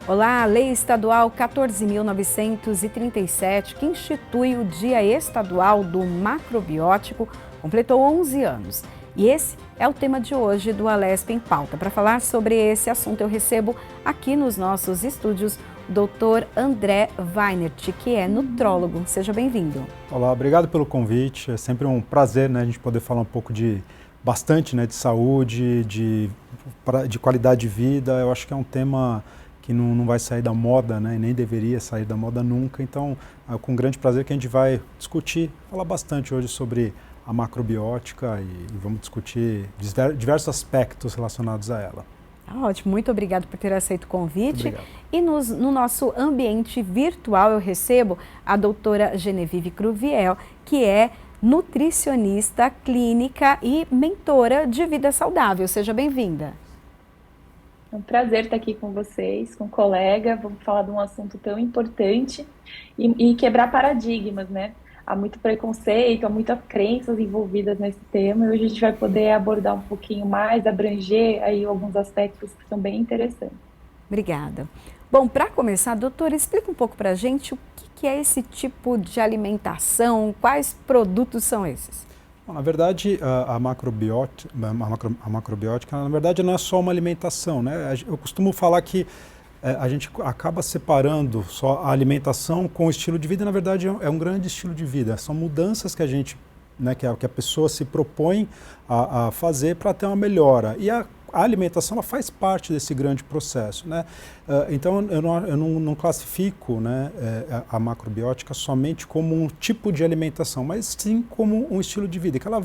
Olá, a Lei Estadual 14.937, que institui o Dia Estadual do Macrobiótico, completou 11 anos. E esse é o tema de hoje do Alesp em Pauta. Para falar sobre esse assunto, eu recebo aqui nos nossos estúdios o Dr. André Weinert, que é nutrólogo. Seja bem-vindo. Olá, obrigado pelo convite. É sempre um prazer, a gente poder falar um pouco de de saúde, de qualidade de vida. Eu acho que é um tema que não vai sair da moda, e nem deveria sair da moda nunca. Então, é com grande prazer que a gente vai discutir, falar bastante hoje sobre a macrobiótica e vamos discutir diversos aspectos relacionados a ela. Ótimo, muito obrigado por ter aceito o convite. E no nosso ambiente virtual eu recebo a doutora Genevieve Cruviel, que é nutricionista clínica e mentora de vida saudável. Seja bem-vinda. É um prazer estar aqui com vocês, com um colega. Vamos falar de um assunto tão importante e quebrar paradigmas, né? Há muito preconceito, há muitas crenças envolvidas nesse tema e hoje a gente vai poder abordar um pouquinho mais, abranger aí alguns aspectos que são bem interessantes. Obrigada. Bom, para começar, doutora, explica um pouco para a gente o que é esse tipo de alimentação, quais produtos são esses? Bom, na verdade, a macrobiótica, na verdade, não é só uma alimentação, Eu costumo falar que a gente acaba separando só a alimentação com o estilo de vida, na verdade é um grande estilo de vida, são mudanças que a gente, que a pessoa se propõe a fazer para ter uma melhora. E a alimentação ela faz parte desse grande processo, Então eu não classifico a macrobiótica somente como um tipo de alimentação, mas sim como um estilo de vida, que ela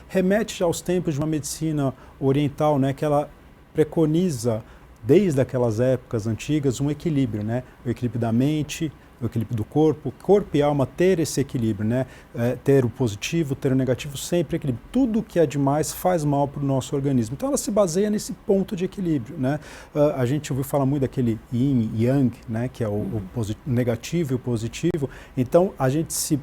remete já aos tempos de uma medicina oriental, que ela preconiza desde aquelas épocas antigas um equilíbrio, O equilíbrio da mente, o equilíbrio do corpo e alma ter esse equilíbrio, ter o positivo, ter o negativo, sempre equilíbrio. Tudo que é demais faz mal para o nosso organismo. Então ela se baseia nesse ponto de equilíbrio, A gente ouviu falar muito daquele yin e yang, Que é o negativo e o positivo. Então a gente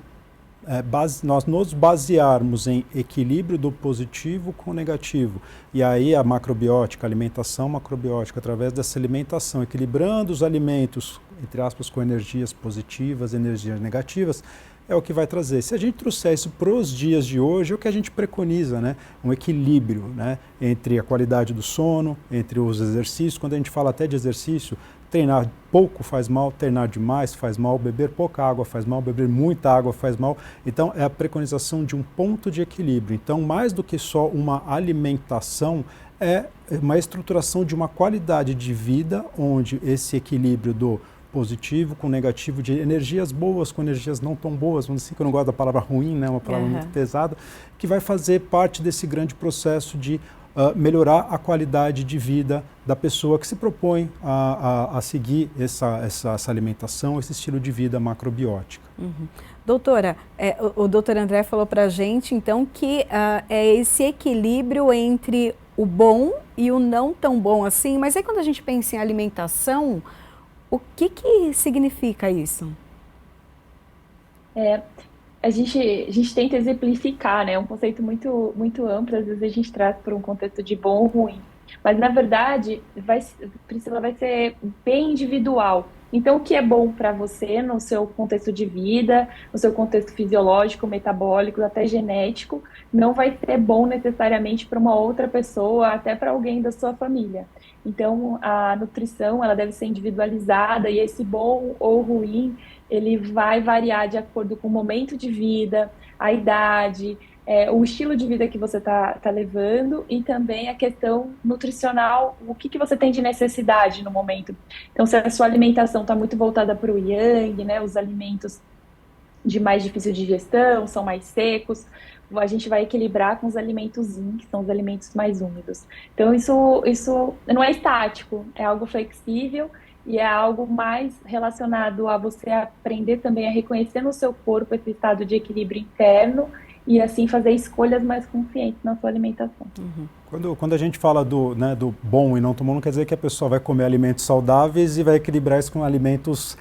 nós nos basearmos em equilíbrio do positivo com o negativo. E aí a macrobiótica, a alimentação macrobiótica, através dessa alimentação, equilibrando os alimentos, entre aspas, com energias positivas, energias negativas, é o que vai trazer. Se a gente trouxer isso para os dias de hoje, é o que a gente preconiza, Um equilíbrio, entre a qualidade do sono, entre os exercícios. Quando a gente fala até de exercício, treinar pouco faz mal, treinar demais faz mal, beber pouca água faz mal, beber muita água faz mal. Então, é a preconização de um ponto de equilíbrio. Então, mais do que só uma alimentação, é uma estruturação de uma qualidade de vida, onde esse equilíbrio do positivo com negativo, de energias boas com energias não tão boas, vamos dizer que eu não gosto da palavra ruim, uma palavra muito pesada, que vai fazer parte desse grande processo de melhorar a qualidade de vida da pessoa que se propõe a seguir essa alimentação, esse estilo de vida macrobiótica. Uhum. Doutora, o doutor André falou para a gente, então, que é esse equilíbrio entre o bom e o não tão bom assim, mas aí quando a gente pensa em alimentação, o que significa isso? A gente tenta exemplificar, um conceito muito amplo, às vezes a gente traz para um contexto de bom ou ruim, mas na verdade, Priscila, vai ser bem individual. Então, o que é bom para você no seu contexto de vida, no seu contexto fisiológico, metabólico, até genético, não vai ser bom necessariamente para uma outra pessoa, até para alguém da sua família. Então, a nutrição ela deve ser individualizada e esse bom ou ruim ele vai variar de acordo com o momento de vida, a idade, o estilo de vida que você tá levando e também a questão nutricional, o que você tem de necessidade no momento. Então, se a sua alimentação está muito voltada para o yang, os alimentos de mais difícil digestão, são mais secos, a gente vai equilibrar com os alimentos yin, que são os alimentos mais úmidos. Então, isso não é estático, é algo flexível e é algo mais relacionado a você aprender também a reconhecer no seu corpo esse estado de equilíbrio interno e assim fazer escolhas mais conscientes na sua alimentação. Uhum. Quando a gente fala do bom e não tão bom, não quer dizer que a pessoa vai comer alimentos saudáveis e vai equilibrar isso com alimentos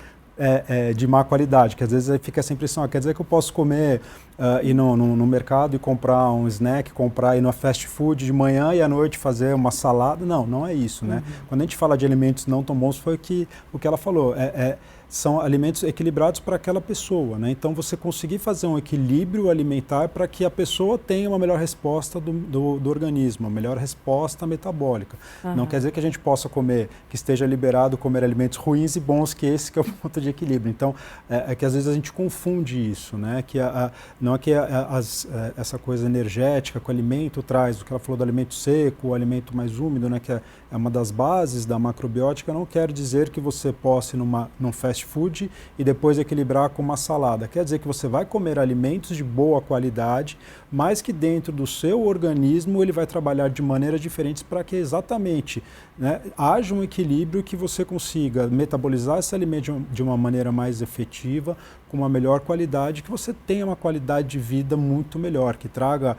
de má qualidade, que às vezes aí fica essa impressão, quer dizer que eu posso comer, ir no mercado e comprar um snack, ir no fast food de manhã e à noite fazer uma salada. Não, não é isso, né? Quando a gente fala de alimentos não tão bons, foi o que ela falou, são alimentos equilibrados para aquela pessoa, né? Então você conseguir fazer um equilíbrio alimentar para que a pessoa tenha uma melhor resposta do organismo, uma melhor resposta metabólica. Não quer dizer que a gente possa comer, que esteja liberado comer alimentos ruins e bons, que esse que é o ponto de equilíbrio. Então, que às vezes a gente confunde isso, né? Que não é que essa coisa energética que o alimento traz, o que ela falou do alimento seco, o alimento mais úmido, né? Que é uma das bases da macrobiótica, não quer dizer que você possa ir num fast food e depois equilibrar com uma salada. Quer dizer que você vai comer alimentos de boa qualidade, mas que dentro do seu organismo ele vai trabalhar de maneiras diferentes para que exatamente, né, haja um equilíbrio, que você consiga metabolizar esse alimento de uma maneira mais efetiva, com uma melhor qualidade, que você tenha uma qualidade de vida muito melhor, que traga,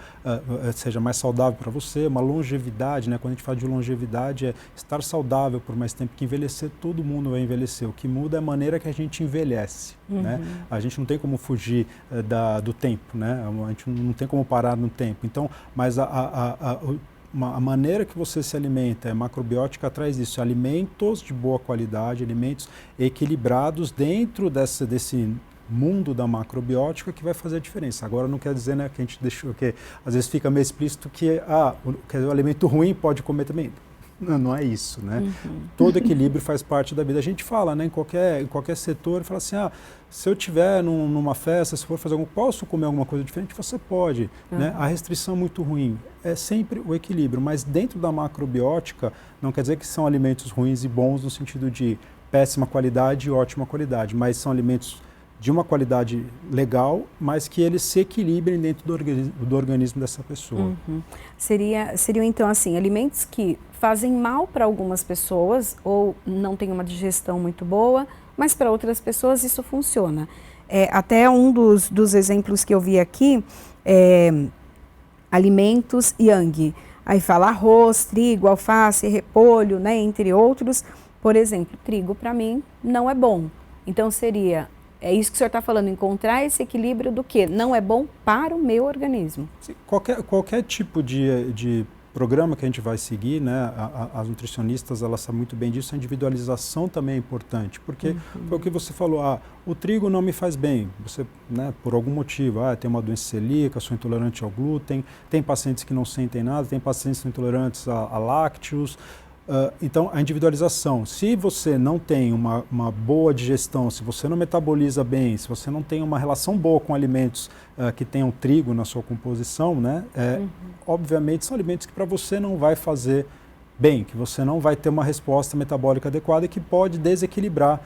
seja mais saudável para você, uma longevidade, né? Quando a gente fala de longevidade, é estar saudável por mais tempo, que envelhecer, todo mundo vai envelhecer. O que muda é a maneira que a gente envelhece, né? A gente não tem como fugir do tempo, né? A gente não tem como parar no tempo. Então, mas a maneira que você se alimenta, a macrobiótica traz isso, alimentos de boa qualidade, alimentos equilibrados dentro desse mundo da macrobiótica, que vai fazer a diferença. Agora não quer dizer, né, que a gente deixou, que às vezes fica meio explícito que o alimento ruim pode comer também. Não é isso, né? Todo equilíbrio faz parte da vida. A gente fala, né, em qualquer setor, fala assim, se eu estiver numa festa, se for fazer posso comer alguma coisa diferente? Você pode, né? A restrição é muito ruim. É sempre o equilíbrio, mas dentro da macrobiótica não quer dizer que são alimentos ruins e bons no sentido de péssima qualidade e ótima qualidade, mas são alimentos de uma qualidade legal, mas que eles se equilibrem dentro do organismo dessa pessoa. Seriam então assim, alimentos que fazem mal para algumas pessoas ou não têm uma digestão muito boa, mas para outras pessoas isso funciona. Até um dos exemplos que eu vi aqui é alimentos yang. Aí fala arroz, trigo, alface, repolho, né, entre outros. Por exemplo, trigo para mim não é bom. Então é isso que o senhor está falando, encontrar esse equilíbrio do que não é bom para o meu organismo. Sim, qualquer tipo de programa que a gente vai seguir, né, as nutricionistas, elas sabem muito bem disso, a individualização também é importante, porque foi o que você falou, o trigo não me faz bem, você, né, por algum motivo, tem uma doença celíaca, sou intolerante ao glúten, tem pacientes que não sentem nada, tem pacientes que são intolerantes a lácteos. Então, a individualização, se você não tem uma boa digestão, se você não metaboliza bem, se você não tem uma relação boa com alimentos que tenham trigo na sua composição, né, obviamente são alimentos que para você não vai fazer bem, que você não vai ter uma resposta metabólica adequada e que pode desequilibrar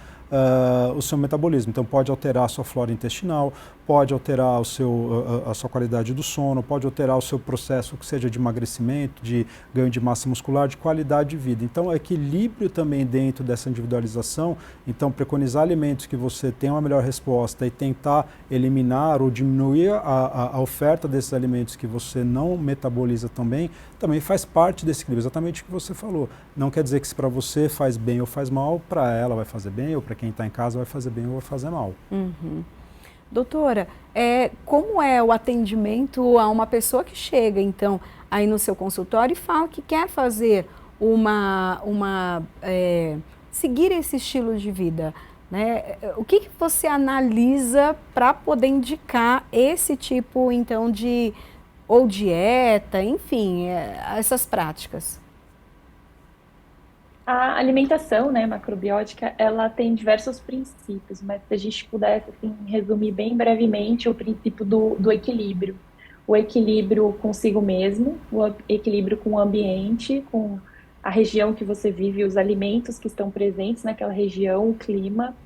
o seu metabolismo. Então pode alterar a sua flora intestinal, pode alterar a sua qualidade do sono, pode alterar o seu processo, que seja de emagrecimento, de ganho de massa muscular, de qualidade de vida. Então equilíbrio também dentro dessa individualização, então preconizar alimentos que você tenha uma melhor resposta e tentar eliminar ou diminuir a oferta desses alimentos que você não metaboliza também faz parte desse equilíbrio, exatamente o que você falou. Não quer dizer que se para você faz bem ou faz mal, para ela vai fazer bem, ou para quem está em casa vai fazer bem ou vai fazer mal. Doutora, como é o atendimento a uma pessoa que chega, então, aí no seu consultório e fala que quer fazer seguir esse estilo de vida, né? O que você analisa para poder indicar esse tipo, então, ou dieta, enfim, essas práticas? A alimentação, né, macrobiótica, ela tem diversos princípios, mas se a gente pudesse assim, resumir bem brevemente o princípio do equilíbrio. O equilíbrio consigo mesmo, o equilíbrio com o ambiente, com a região que você vive, os alimentos que estão presentes naquela região, o clima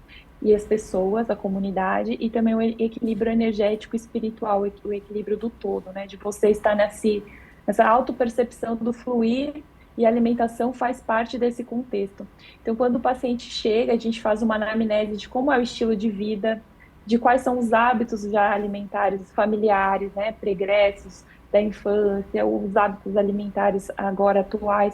e as pessoas, a comunidade, e também o equilíbrio energético e espiritual, o equilíbrio do todo, né, de você estar nessa autopercepção do fluir. E a alimentação faz parte desse contexto. Então, quando o paciente chega, a gente faz uma anamnese de como é o estilo de vida, de quais são os hábitos já alimentares, familiares, né, pregressos da infância, os hábitos alimentares agora atuais.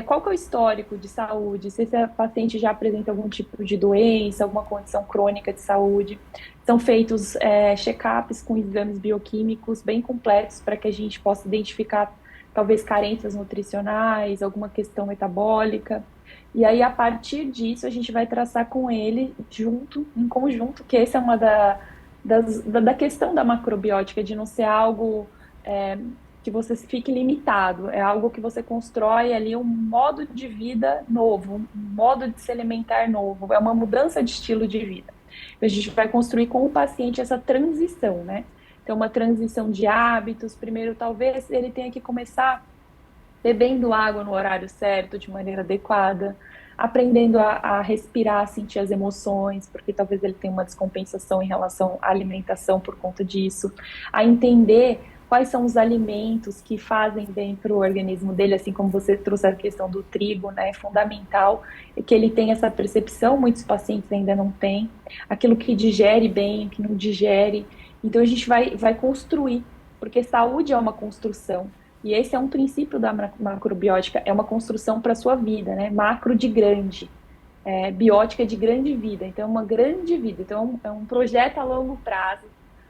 qual que é o histórico de saúde, se esse paciente já apresenta algum tipo de doença, alguma condição crônica de saúde. São feitos check-ups com exames bioquímicos bem completos para que a gente possa identificar talvez carências nutricionais, alguma questão metabólica. E aí, a partir disso, a gente vai traçar com ele, junto, em conjunto, que essa é uma da questão da macrobiótica, de não ser algo que você fique limitado, é algo que você constrói ali um modo de vida novo, um modo de se alimentar novo, é uma mudança de estilo de vida. A gente vai construir com o paciente essa transição, né? Então, uma transição de hábitos. Primeiro, talvez ele tenha que começar bebendo água no horário certo, de maneira adequada, aprendendo a respirar, a sentir as emoções, porque talvez ele tenha uma descompensação em relação à alimentação por conta disso, a entender quais são os alimentos que fazem bem para o organismo dele, assim como você trouxe a questão do trigo, né? É fundamental que ele tenha essa percepção, muitos pacientes ainda não têm, aquilo que digere bem, o que não digere. Então a gente vai construir, porque saúde é uma construção. E esse é um princípio da macrobiótica, é uma construção para a sua vida, né? Macro de grande, biótica de grande vida. Então, é uma grande vida. Então, é um projeto a longo prazo.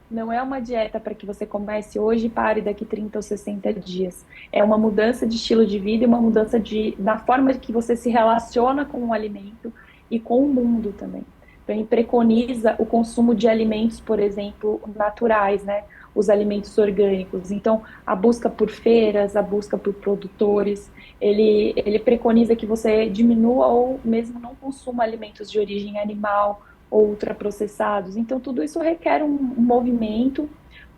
Não é uma dieta para que você comece hoje e pare daqui 30 ou 60 dias. É uma mudança de estilo de vida e uma mudança da forma que você se relaciona com o alimento e com o mundo também. Então, ele preconiza o consumo de alimentos, por exemplo, naturais, né? Os alimentos orgânicos. Então, a busca por feiras, a busca por produtores, ele preconiza que você diminua ou mesmo não consuma alimentos de origem animal ou ultraprocessados. Então, tudo isso requer um movimento,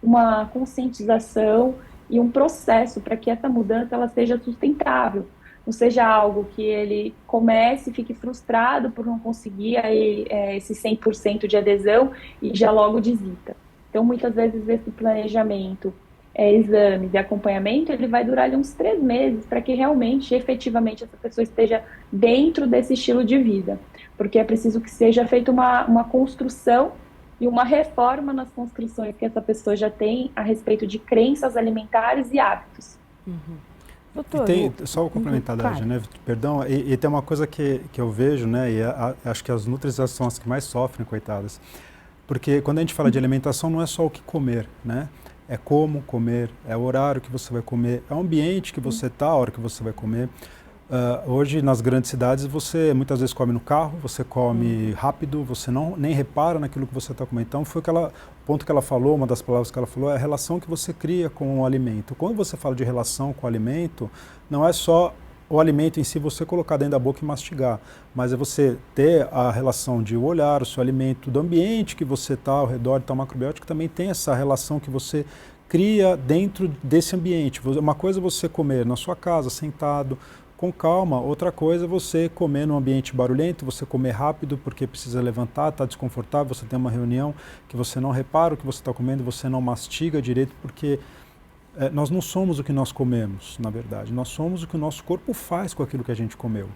uma conscientização e um processo para que essa mudança ela seja sustentável. Não seja algo que ele comece e fique frustrado por não conseguir esse 100% de adesão e já logo desista. Então, muitas vezes, esse planejamento, exames e acompanhamento, ele vai durar ali uns 3 meses para que realmente, efetivamente, essa pessoa esteja dentro desse estilo de vida. Porque é preciso que seja feita uma construção e uma reforma nas construções que essa pessoa já tem a respeito de crenças alimentares e hábitos. Uhum. Doutor, e tem, só complementar, claro. né, perdão, e tem uma coisa que eu vejo, né, e acho que as nutris são as que mais sofrem, coitadas. Porque quando a gente fala de alimentação, não é só o que comer, né? É como comer, é o horário que você vai comer, é o ambiente que você está, a hora que você vai comer. Hoje, nas grandes cidades, você muitas vezes come no carro, você come rápido, você nem repara naquilo que você está comendo. Então, foi o ponto que ela falou, uma das palavras que ela falou, é a relação que você cria com o alimento. Quando você fala de relação com o alimento, não é só o alimento em si você colocar dentro da boca e mastigar, mas é você ter a relação de olhar o seu alimento, do ambiente que você está ao redor. Então, a macrobiótica também tem essa relação que você cria dentro desse ambiente. Uma coisa é você comer na sua casa, sentado, com calma. Outra coisa é você comer num ambiente barulhento, você comer rápido porque precisa levantar, está desconfortável, você tem uma reunião que você não repara o que você está comendo, você não mastiga direito, porque nós não somos o que nós comemos, na verdade. Nós somos o que o nosso corpo faz com aquilo que a gente comeu.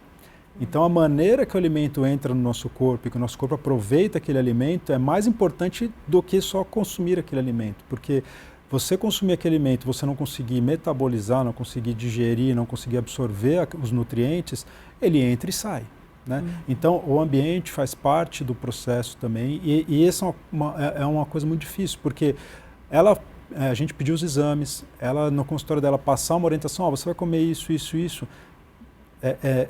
Então, a maneira que o alimento entra no nosso corpo e que o nosso corpo aproveita aquele alimento é mais importante do que só consumir aquele alimento. Porque você consumir aquele alimento, você não conseguir metabolizar, não conseguir digerir, não conseguir absorver os nutrientes, ele entra e sai, né? Então, o ambiente faz parte do processo também, e essa é uma coisa muito difícil, porque a gente pediu os exames, ela no consultório dela passar uma orientação, você vai comer isso, isso, isso.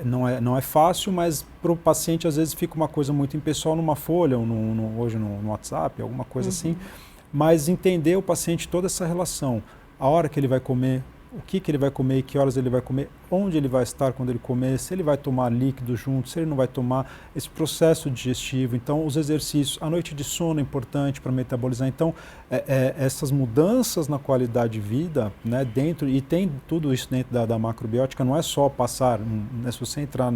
Não é fácil, mas para o paciente às vezes fica uma coisa muito impessoal numa folha, ou hoje no WhatsApp, alguma coisa assim. Mas entender o paciente toda essa relação, a hora que ele vai comer, o que ele vai comer, que horas ele vai comer, onde ele vai estar quando ele comer, se ele vai tomar líquido junto, se ele não vai tomar, esse processo digestivo. Então, os exercícios, a noite de sono é importante para metabolizar. Então, essas mudanças na qualidade de vida, né, e tem tudo isso dentro da macrobiótica, não é só passar, né, se você entrar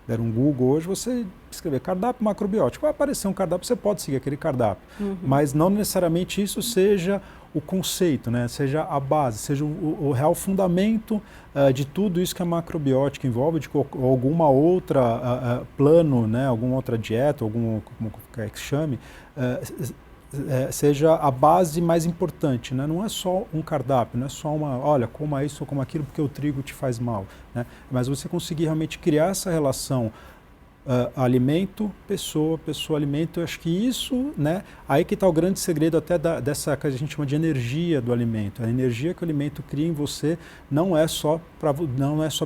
der um Google hoje, você escrever cardápio macrobiótico, vai aparecer um cardápio, você pode seguir aquele cardápio, mas não necessariamente isso seja o conceito, né? Seja a base, seja o real fundamento de tudo isso que a macrobiótica envolve, de alguma outra plano, né? Alguma outra dieta, como quer que chame, seja a base mais importante, né? Não é só um cardápio, não é só olha, coma isso ou coma aquilo porque o trigo te faz mal, né? Mas você conseguir realmente criar essa relação alimento, pessoa, pessoa, alimento. Eu acho que isso, né? Aí que está o grande segredo até dessa que a gente chama de energia do alimento. A energia que o alimento cria em você não é só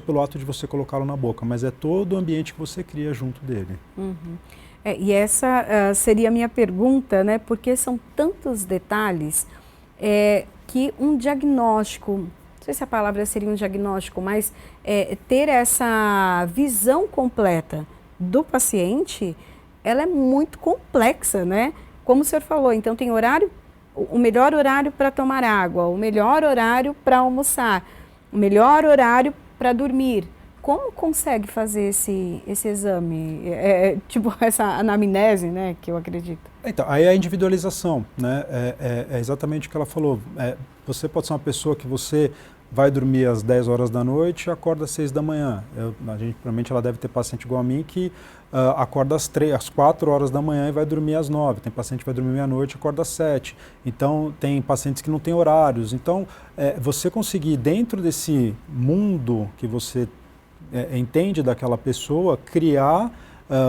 pelo ato de você colocá-lo na boca, mas é todo o ambiente que você cria junto dele. Uhum. E essa seria a minha pergunta, né? Porque são tantos detalhes que um diagnóstico, não sei se a palavra seria um diagnóstico, mas ter essa visão completa do paciente, ela é muito complexa, né? Como o senhor falou, então tem horário, o melhor horário para tomar água, o melhor horário para almoçar, o melhor horário para dormir. Como consegue fazer esse exame? Tipo essa anamnese, né, que eu acredito. Então, aí é a individualização, né? É exatamente o que ela falou. Você pode ser uma pessoa que você vai dormir às 10 horas da noite e acorda às 6 da manhã. Provavelmente ela deve ter paciente igual a mim que acorda às 4 horas da manhã e vai dormir às 9. Tem paciente que vai dormir meia-noite e acorda às 7. Então, tem pacientes que não têm horários. Então, você conseguir, dentro desse mundo que você entende daquela pessoa, criar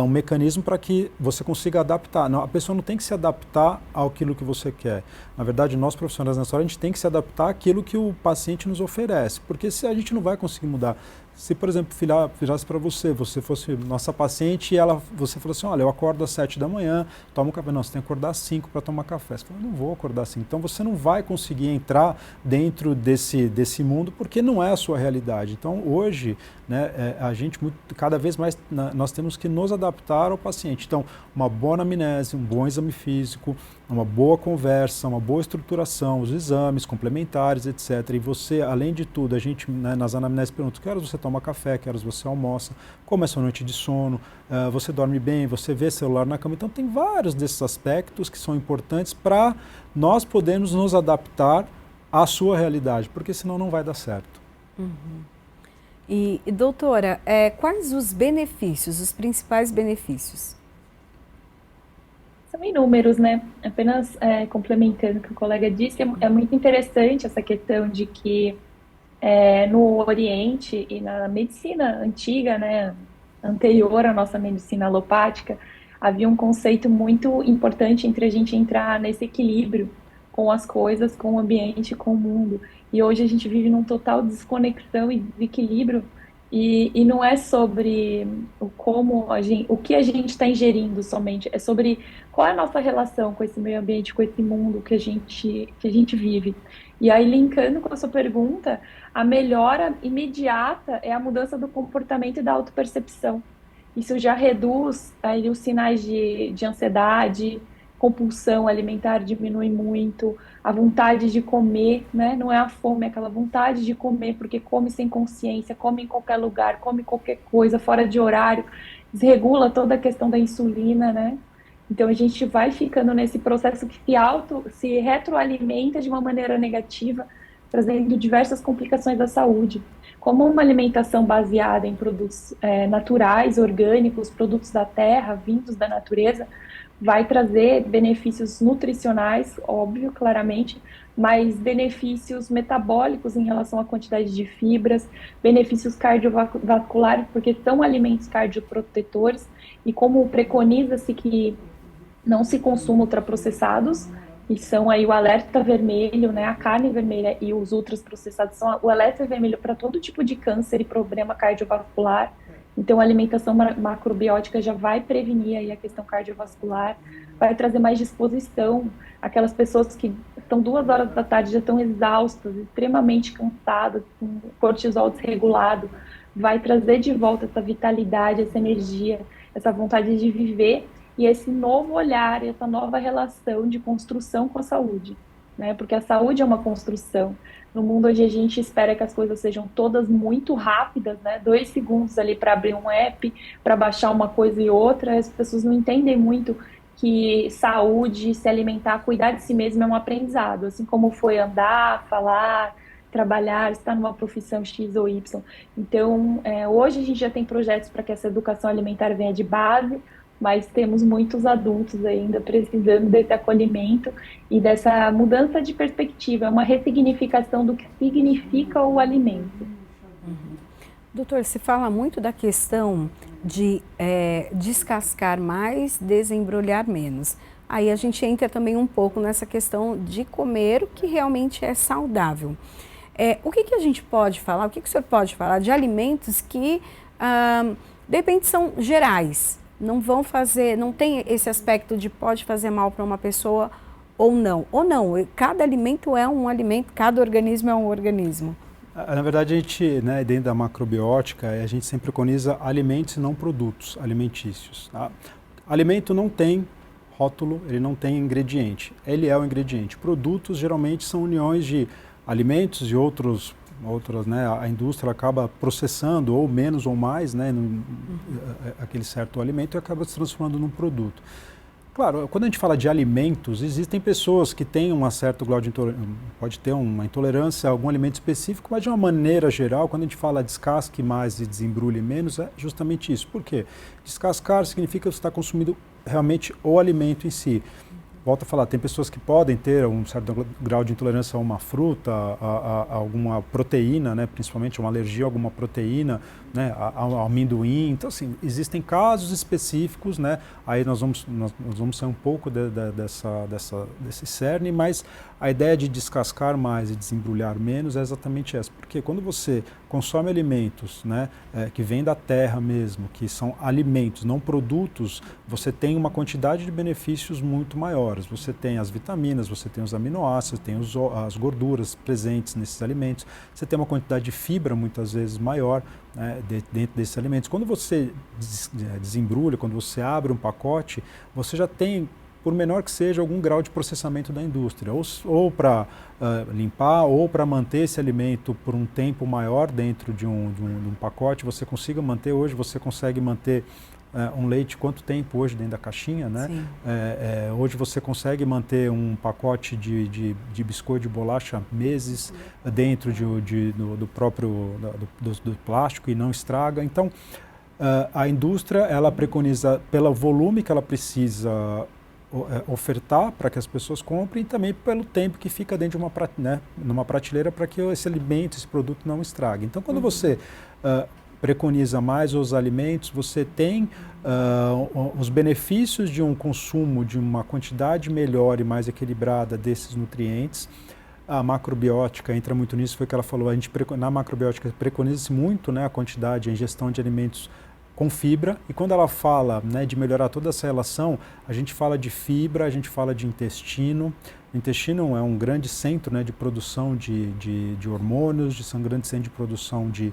um mecanismo para que você consiga adaptar. Não, a pessoa não tem que se adaptar àquilo que você quer. Na verdade, nós profissionais nessa hora, a gente tem que se adaptar àquilo que o paciente nos oferece, porque se a gente não vai conseguir mudar. Se, por exemplo, virasse para você fosse nossa paciente e você falou assim, olha, eu acordo às 7 da manhã, tomo café. Não, você tem que acordar às 5 para tomar café. Você fala, não vou acordar às 5. Então, você não vai conseguir entrar dentro desse mundo, porque não é a sua realidade. Então, hoje, né, cada vez mais, nós temos que nos adaptar ao paciente. Então, uma boa anamnese, um bom exame físico, uma boa conversa, uma boa estruturação, os exames complementares, etc. E você, além de tudo, a gente, né, nas anamneses pergunta, que horas você toma café, que horas você almoça, como é sua noite de sono, você dorme bem, você vê celular na cama. Então, tem vários desses aspectos que são importantes para nós podermos nos adaptar à sua realidade, porque senão não vai dar certo. Uhum. E doutora, quais os benefícios, os principais benefícios? São inúmeros, né? Apenas complementando o que o colega disse, é muito interessante essa questão de que no Oriente e na medicina antiga, né, anterior à nossa medicina alopática, havia um conceito muito importante entre a gente entrar nesse equilíbrio com as coisas, com o ambiente, com o mundo. E hoje a gente vive num total desconexão e desequilíbrio, e não é sobre o que a gente está ingerindo somente, é sobre qual é a nossa relação com esse meio ambiente, com esse mundo que a gente vive. E aí, linkando com a sua pergunta, a melhora imediata é a mudança do comportamento e da autopercepção. Isso já reduz aí os sinais de ansiedade, compulsão alimentar diminui muito, a vontade de comer, né? Não é a fome, é aquela vontade de comer, porque come sem consciência, come em qualquer lugar, come qualquer coisa, fora de horário, desregula toda a questão da insulina, né? Então a gente vai ficando nesse processo que se retroalimenta de uma maneira negativa, trazendo diversas complicações da saúde. Como uma alimentação baseada em produtos naturais, orgânicos, produtos da terra, vindos da natureza, vai trazer benefícios nutricionais, óbvio, claramente, mas benefícios metabólicos em relação à quantidade de fibras, benefícios cardiovasculares, porque são alimentos cardioprotetores, e como preconiza-se que não se consuma ultraprocessados, e são aí o alerta vermelho, né, a carne vermelha e os ultraprocessados são o alerta vermelho para todo tipo de câncer e problema cardiovascular. Então, a alimentação macrobiótica já vai prevenir aí a questão cardiovascular, vai trazer mais disposição. Aquelas pessoas que estão 2 horas da tarde já estão exaustas, extremamente cansadas, com cortisol desregulado, vai trazer de volta essa vitalidade, essa energia, essa vontade de viver e esse novo olhar, essa nova relação de construção com a saúde, né? Porque a saúde é uma construção. No mundo onde a gente espera que as coisas sejam todas muito rápidas, né? 2 segundos ali para abrir um app, para baixar uma coisa e outra, as pessoas não entendem muito que saúde, se alimentar, cuidar de si mesmo é um aprendizado, assim como foi andar, falar, trabalhar, estar numa profissão X ou Y. Então, hoje a gente já tem projetos para que essa educação alimentar venha de base, mas temos muitos adultos ainda precisando desse acolhimento e dessa mudança de perspectiva, uma ressignificação do que significa o alimento. Doutor, se fala muito da questão de descascar mais, desembrulhar menos. Aí a gente entra também um pouco nessa questão de comer o que realmente é saudável. O que a gente pode falar, o que o senhor pode falar de alimentos que, de repente, são gerais, não vão fazer, não tem esse aspecto de pode fazer mal para uma pessoa ou não. Ou não, cada alimento é um alimento, cada organismo é um organismo. Na verdade, a gente, né, dentro da macrobiótica, a gente sempre preconiza alimentos e não produtos alimentícios. Tá? Alimento não tem rótulo, ele não tem ingrediente, ele é o ingrediente. Produtos geralmente são uniões de alimentos e outras, né, a indústria acaba processando ou menos ou mais, né, aquele certo alimento e acaba se transformando num produto. Claro, quando a gente fala de alimentos, existem pessoas que têm uma certa grau de intolerância, pode ter uma intolerância a algum alimento específico, mas de uma maneira geral, quando a gente fala descasque mais e desembrulhe menos, é justamente isso. Por quê? Descascar significa que você está consumindo realmente o alimento em si. Volto a falar, tem pessoas que podem ter um certo grau de intolerância a uma fruta, a alguma proteína, né, principalmente uma alergia a alguma proteína, né, ao amendoim. Então, assim, existem casos específicos, né, aí nós vamos sair um pouco desse cerne, mas a ideia de descascar mais e desembrulhar menos é exatamente essa. Porque quando você consome alimentos, né, que vêm da terra mesmo, que são alimentos, não produtos, você tem uma quantidade de benefícios muito maiores. Você tem as vitaminas, você tem os aminoácidos, tem as gorduras presentes nesses alimentos, você tem uma quantidade de fibra muitas vezes maior, né, dentro desses alimentos. Quando você desembrulha, quando você abre um pacote, você já tem, por menor que seja, algum grau de processamento da indústria, ou para limpar, ou para manter esse alimento por um tempo maior dentro de um pacote, você consiga manter. Hoje você consegue manter um leite quanto tempo hoje dentro da caixinha, né? Hoje você consegue manter um pacote de biscoito de bolacha meses dentro do próprio do plástico e não estraga. Então, a indústria, ela preconiza pelo volume que ela precisa ofertar para que as pessoas comprem e também pelo tempo que fica dentro de numa prateleira para que esse alimento, esse produto não estrague. Então, quando você preconiza mais os alimentos, você tem os benefícios de um consumo de uma quantidade melhor e mais equilibrada desses nutrientes. A macrobiótica entra muito nisso, foi o que ela falou, na macrobiótica preconiza-se muito, né, a quantidade, a ingestão de alimentos com fibra, e quando ela fala, né, de melhorar toda essa relação, a gente fala de fibra, a gente fala de intestino. O intestino é um grande centro, né, de produção de hormônios, um grande centro de produção de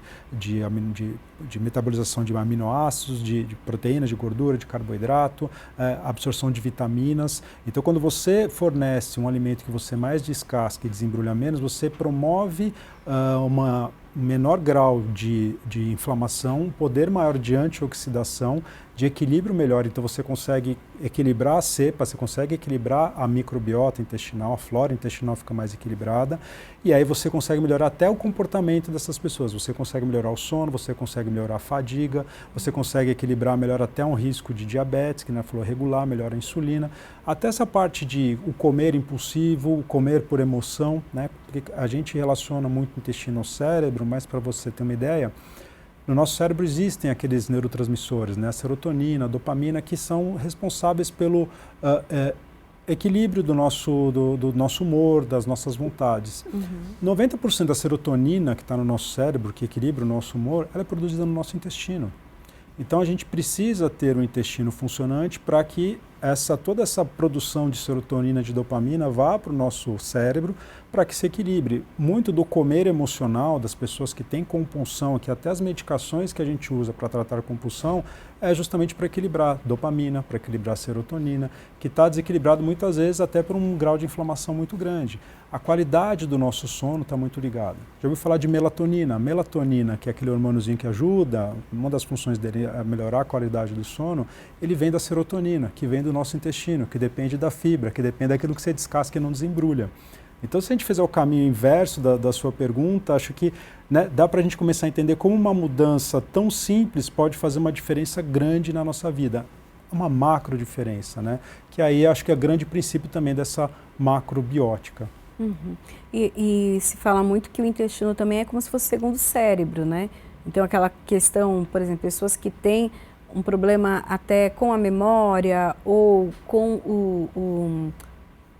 metabolização de aminoácidos, de proteínas, de gordura, de carboidrato, absorção de vitaminas. Então, quando você fornece um alimento que você mais descasca e desembrulha menos, você promove um menor grau de inflamação, um poder maior de antioxidação, de equilíbrio melhor. Então você consegue equilibrar a cepa, você consegue equilibrar a microbiota intestinal, a flora intestinal fica mais equilibrada, e aí você consegue melhorar até o comportamento dessas pessoas. Você consegue melhorar o sono, você consegue melhorar a fadiga, você consegue equilibrar melhor até um risco de diabetes, que na falou regular, melhora a insulina, até essa parte de o comer impulsivo, o comer por emoção, né? Porque a gente relaciona muito o intestino ao cérebro, mas para você ter uma ideia, no nosso cérebro existem aqueles neurotransmissores, né? A serotonina, a dopamina, que são responsáveis pelo equilíbrio do nosso humor, das nossas vontades. 90% da serotonina que está no nosso cérebro, que equilibra o nosso humor, ela é produzida no nosso intestino. Então a gente precisa ter um intestino funcionante para que toda essa produção de serotonina, de dopamina vá para o nosso cérebro para que se equilibre. Muito do comer emocional das pessoas que têm compulsão, que até as medicações que a gente usa para tratar a compulsão é justamente para equilibrar dopamina, para equilibrar serotonina, que está desequilibrado muitas vezes até por um grau de inflamação muito grande. A qualidade do nosso sono está muito ligada. Já ouviu falar de melatonina? A melatonina, que é aquele hormôniozinho que ajuda, uma das funções dele é melhorar a qualidade do sono, ele vem da serotonina, que vem do nosso intestino, que depende da fibra, que depende daquilo que você descasca e não desembrulha. Então, se a gente fizer o caminho inverso da sua pergunta, acho que, né, dá para a gente começar a entender como uma mudança tão simples pode fazer uma diferença grande na nossa vida. uma macro diferença, né? Que aí acho que é o grande princípio também dessa macrobiótica. Uhum. E se fala muito que o intestino também é como se fosse o segundo cérebro, né? Então aquela questão, por exemplo, pessoas que têm um problema até com a memória ou com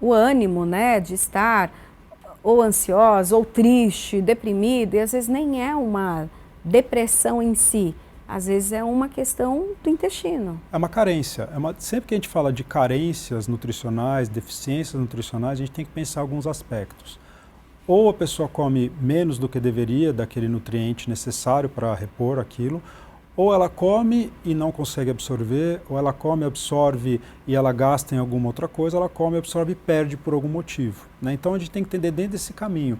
o ânimo, né, de estar ou ansiosa, ou triste, deprimida, e às vezes nem é uma depressão em si, às vezes é uma questão do intestino. É uma carência. Sempre que a gente fala de carências nutricionais, deficiências nutricionais, a gente tem que pensar alguns aspectos. Ou a pessoa come menos do que deveria daquele nutriente necessário para repor aquilo, ou ela come e não consegue absorver, ou ela come, absorve e ela gasta em alguma outra coisa, ela come, absorve e perde por algum motivo, né? Então a gente tem que entender dentro desse caminho.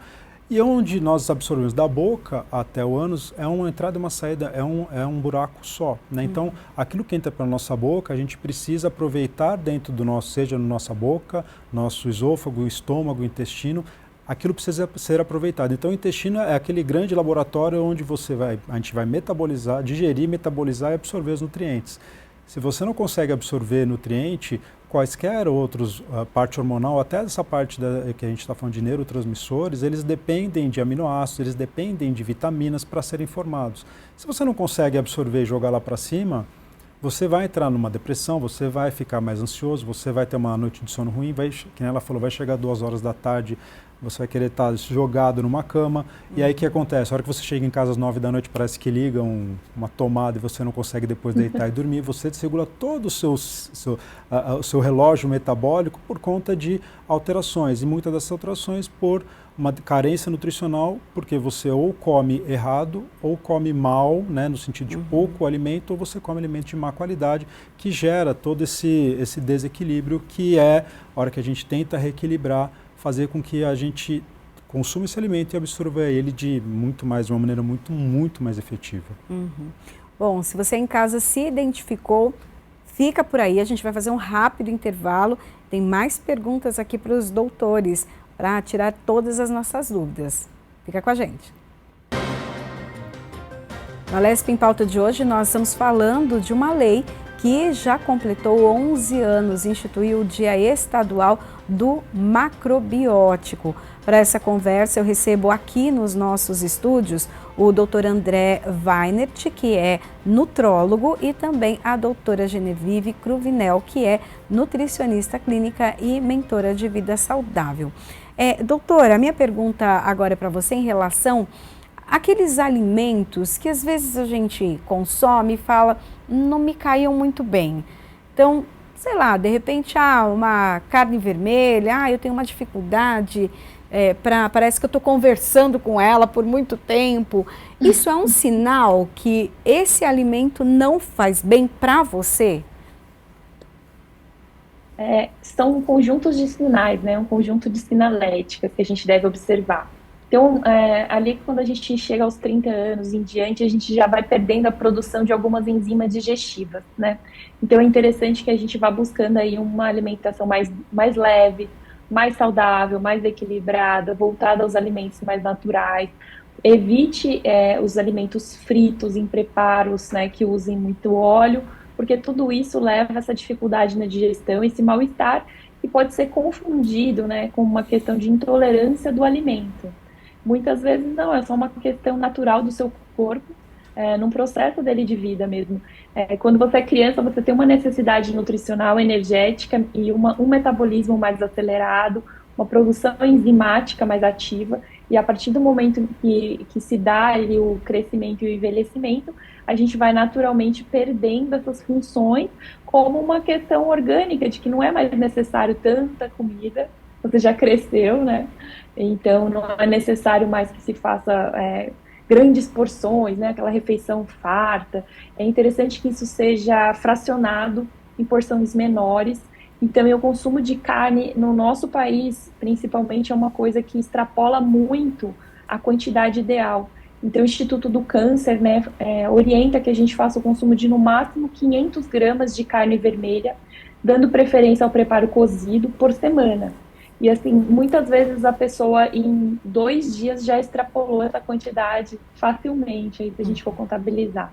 E onde nós absorvemos da boca até o ânus é uma entrada e uma saída, é um buraco só, né? Então aquilo que entra pela nossa boca, a gente precisa aproveitar dentro do nosso, seja na nossa boca, nosso esôfago, estômago, intestino, aquilo precisa ser aproveitado. Então o intestino é aquele grande laboratório onde a gente vai metabolizar, digerir, metabolizar e absorver os nutrientes. Se você não consegue absorver nutriente, quaisquer outros, parte hormonal, até essa parte que a gente está falando de neurotransmissores, eles dependem de aminoácidos, eles dependem de vitaminas para serem formados. Se você não consegue absorver e jogar lá para cima, você vai entrar numa depressão, você vai ficar mais ansioso, você vai ter uma noite de sono ruim, que ela falou, vai chegar 2 horas da tarde, você vai querer estar jogado numa cama, e aí o que acontece? A hora que você chega em casa às 9 da noite, parece que liga uma tomada e você não consegue depois deitar e dormir, você desregula todo o seu relógio metabólico por conta de alterações, e muitas dessas alterações por uma carência nutricional, porque você ou come errado, ou come mal, né, no sentido de pouco alimento, ou você come alimento de má qualidade, que gera todo esse desequilíbrio, que é a hora que a gente tenta reequilibrar, fazer com que a gente consuma esse alimento e absorva ele de uma maneira muito mais efetiva. Bom, se você em casa se identificou, fica por aí, a gente vai fazer um rápido intervalo, tem mais perguntas aqui para os doutores, para tirar todas as nossas dúvidas. Fica com a gente. No Alesp em Pauta de hoje, nós estamos falando de uma lei que já completou 11 anos, instituiu o Dia Estadual do Macrobiótico. Para essa conversa, eu recebo aqui nos nossos estúdios o Dr. André Weinert, que é nutrólogo, e também a doutora Genevieve Cruvinel, que é nutricionista clínica e mentora de vida saudável. Doutora, a minha pergunta agora é para você em relação àqueles alimentos que às vezes a gente consome e fala, não me caíam muito bem. Então, sei lá, de repente, uma carne vermelha, eu tenho uma dificuldade, parece que eu estou conversando com ela por muito tempo. Isso é um sinal que esse alimento não faz bem para você? São conjuntos de sinais, né? Um conjunto de sinaléticas que a gente deve observar. Então, ali quando a gente chega aos 30 anos em diante, a gente já vai perdendo a produção de algumas enzimas digestivas, né? Então, é interessante que a gente vá buscando aí uma alimentação mais leve, mais saudável, mais equilibrada, voltada aos alimentos mais naturais. Evite os alimentos fritos em preparos, né, que usem muito óleo, porque tudo isso leva a essa dificuldade na digestão, esse mal-estar, que pode ser confundido, né, com uma questão de intolerância do alimento. Muitas vezes não, é só uma questão natural do seu corpo, num processo dele de vida mesmo. Quando você é criança, você tem uma necessidade nutricional, energética e um metabolismo mais acelerado, uma produção enzimática mais ativa, e a partir do momento que se dá ali o crescimento e o envelhecimento, a gente vai naturalmente perdendo essas funções como uma questão orgânica, de que não é mais necessário tanta comida, você já cresceu, né? Então não é necessário mais que se faça grandes porções, né? Aquela refeição farta. É interessante que isso seja fracionado em porções menores. Então, o consumo de carne no nosso país, principalmente, é uma coisa que extrapola muito a quantidade ideal. Então, o Instituto do Câncer, né, orienta que a gente faça o consumo de, no máximo, 500 gramas de carne vermelha, dando preferência ao preparo cozido por semana. E, assim, muitas vezes a pessoa, em 2 dias, já extrapolou essa quantidade facilmente, aí, se a gente for contabilizar.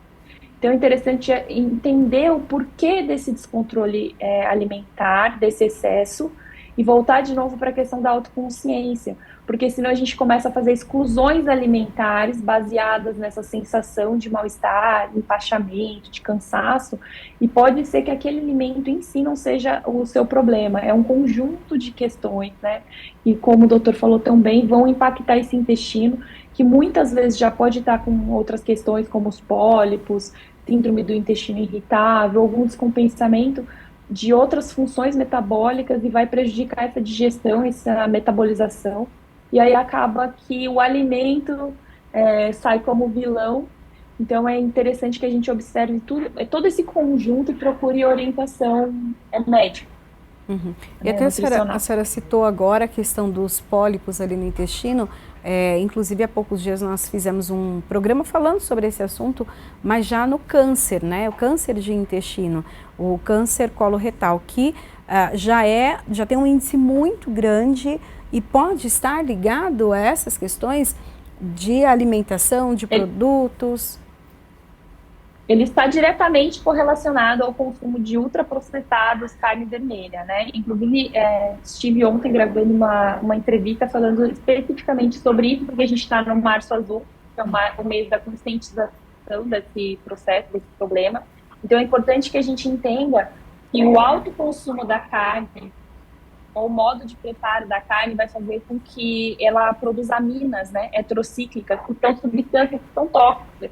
Então é interessante entender o porquê desse descontrole alimentar, desse excesso, e voltar de novo para a questão da autoconsciência, porque senão a gente começa a fazer exclusões alimentares baseadas nessa sensação de mal-estar, empachamento, de cansaço, e pode ser que aquele alimento em si não seja o seu problema, é um conjunto de questões, né? E como o doutor falou tão bem, vão impactar esse intestino, que muitas vezes já pode estar com outras questões, como os pólipos, síndrome do intestino irritável, algum descompensamento de outras funções metabólicas e vai prejudicar essa digestão, essa metabolização. E aí acaba que o alimento sai como vilão. Então é interessante que a gente observe todo esse conjunto e procure orientação médica. Uhum. E até a senhora citou agora a questão dos pólipos ali no intestino. Inclusive, há poucos dias nós fizemos um programa falando sobre esse assunto, mas já no câncer, né? O câncer de intestino, o câncer coloretal, que já tem um índice muito grande e pode estar ligado a essas questões de alimentação, de produtos. Ele está diretamente correlacionado ao consumo de ultraprocessados, carne vermelha, né? Inclusive, estive ontem gravando uma entrevista falando especificamente sobre isso, porque a gente está no Março Azul, que é o mês da conscientização desse processo, desse problema. Então, é importante que a gente entenda que o alto consumo da carne, ou o modo de preparo da carne, vai fazer com que ela produza aminas, né, heterocíclicas, que são substâncias que são tóxicas,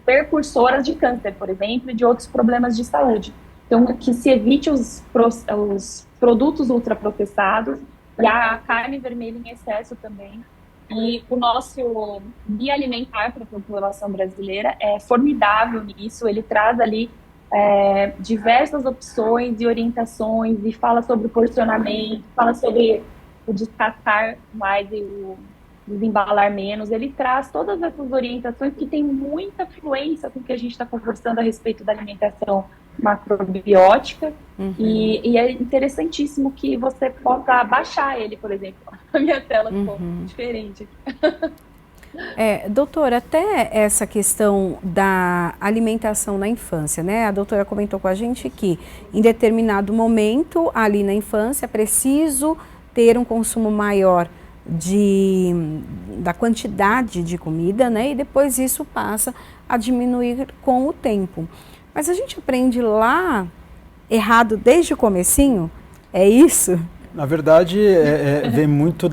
precursoras de câncer, por exemplo, e de outros problemas de saúde. Então, que se evite os produtos ultraprocessados e a carne vermelha em excesso também. E o nosso Guia Alimentar para a população brasileira é formidável nisso, ele traz ali diversas opções e orientações e fala sobre o porcionamento, fala sobre o descascar mais e o desembalar menos. Ele traz todas essas orientações que tem muita fluência com o que a gente está conversando a respeito da alimentação macrobiótica. Uhum. E é interessantíssimo que você possa baixar ele, por exemplo. A minha tela ficou diferente aqui. Doutora, até essa questão da alimentação na infância, né? A doutora comentou com a gente que em determinado momento, ali na infância, é preciso ter um consumo maior da quantidade de comida, né? E depois isso passa a diminuir com o tempo. Mas a gente aprende lá errado desde o comecinho? É isso? Na verdade, vem muito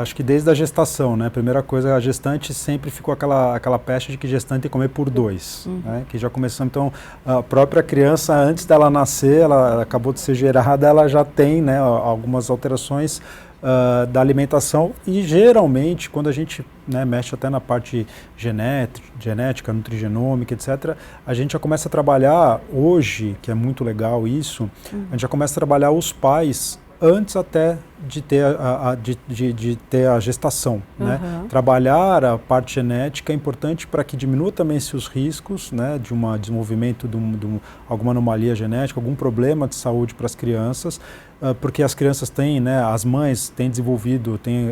acho que desde a gestação, né? Primeira coisa, a gestante sempre ficou aquela peste de que gestante tem que comer por dois, né? Que já começou, então, a própria criança, antes dela nascer, ela acabou de ser gerada, ela já tem, né, algumas alterações da alimentação e geralmente quando a gente, né, mexe até na parte genética, nutrigenômica, etc., a gente já começa a trabalhar hoje, que é muito legal isso, a gente já começa a trabalhar os pais antes até de ter a gestação, né? Trabalhar a parte genética é importante para que diminua também os riscos, né, de um desenvolvimento de alguma anomalia genética, algum problema de saúde para as crianças, porque as crianças têm, né, as mães têm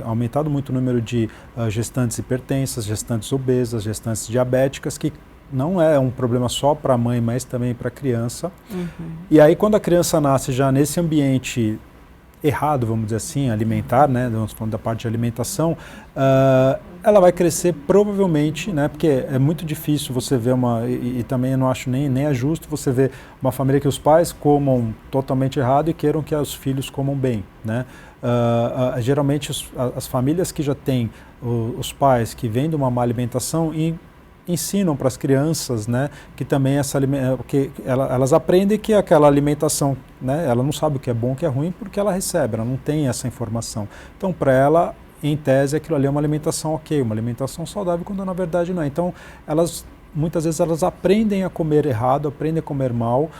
aumentado muito o número de gestantes hipertensas, gestantes obesas, gestantes diabéticas, que não é um problema só para a mãe, mas também para a criança. E aí quando a criança nasce já nesse ambiente errado, vamos dizer assim, alimentar, né, vamos falando da parte de alimentação, ela vai crescer provavelmente, né, porque é muito difícil você ver e também eu não acho nem é justo você ver uma família que os pais comam totalmente errado e queiram que os filhos comam bem, né. Geralmente as famílias que já têm os pais que vêm de uma má alimentação ensinam para as crianças, né, que também elas aprendem que aquela alimentação, né, ela não sabe o que é bom, o que é ruim, porque ela recebe, ela não tem essa informação. Então, para ela, em tese, aquilo ali é uma alimentação ok, uma alimentação saudável, quando na verdade não é. Então, muitas vezes elas aprendem a comer errado, aprendem a comer mal,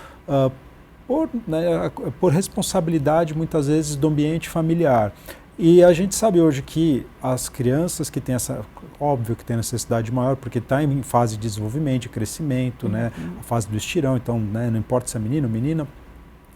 por responsabilidade, muitas vezes, do ambiente familiar. E a gente sabe hoje que as crianças que têm óbvio que tem necessidade maior, porque está em fase de desenvolvimento, de crescimento, né, a fase do estirão, então, né, não importa se é menino ou menina,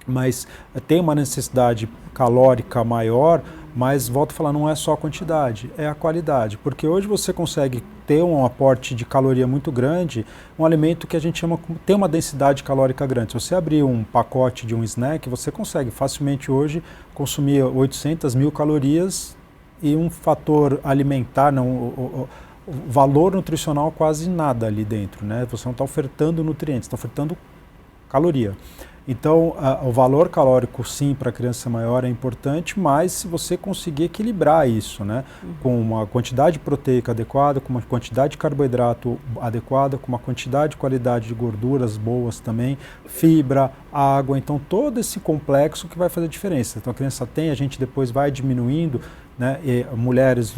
mas tem uma necessidade calórica maior, Mas, volto a falar, não é só a quantidade, é a qualidade. Porque hoje você consegue ter um aporte de caloria muito grande, um alimento que a gente chama, tem uma densidade calórica grande. Se você abrir um pacote de um snack, você consegue facilmente hoje consumir 800 mil calorias e um fator alimentar, o valor nutricional quase nada ali dentro, né? Você não está ofertando nutrientes, está ofertando caloria. Então, o valor calórico, sim, para a criança maior é importante, mas se você conseguir equilibrar isso, né, com uma quantidade proteica adequada, com uma quantidade de carboidrato adequada, com uma quantidade e qualidade de gorduras boas também, fibra, água, então todo esse complexo que vai fazer diferença. Então, a criança tem, a gente depois vai diminuindo, né, e mulheres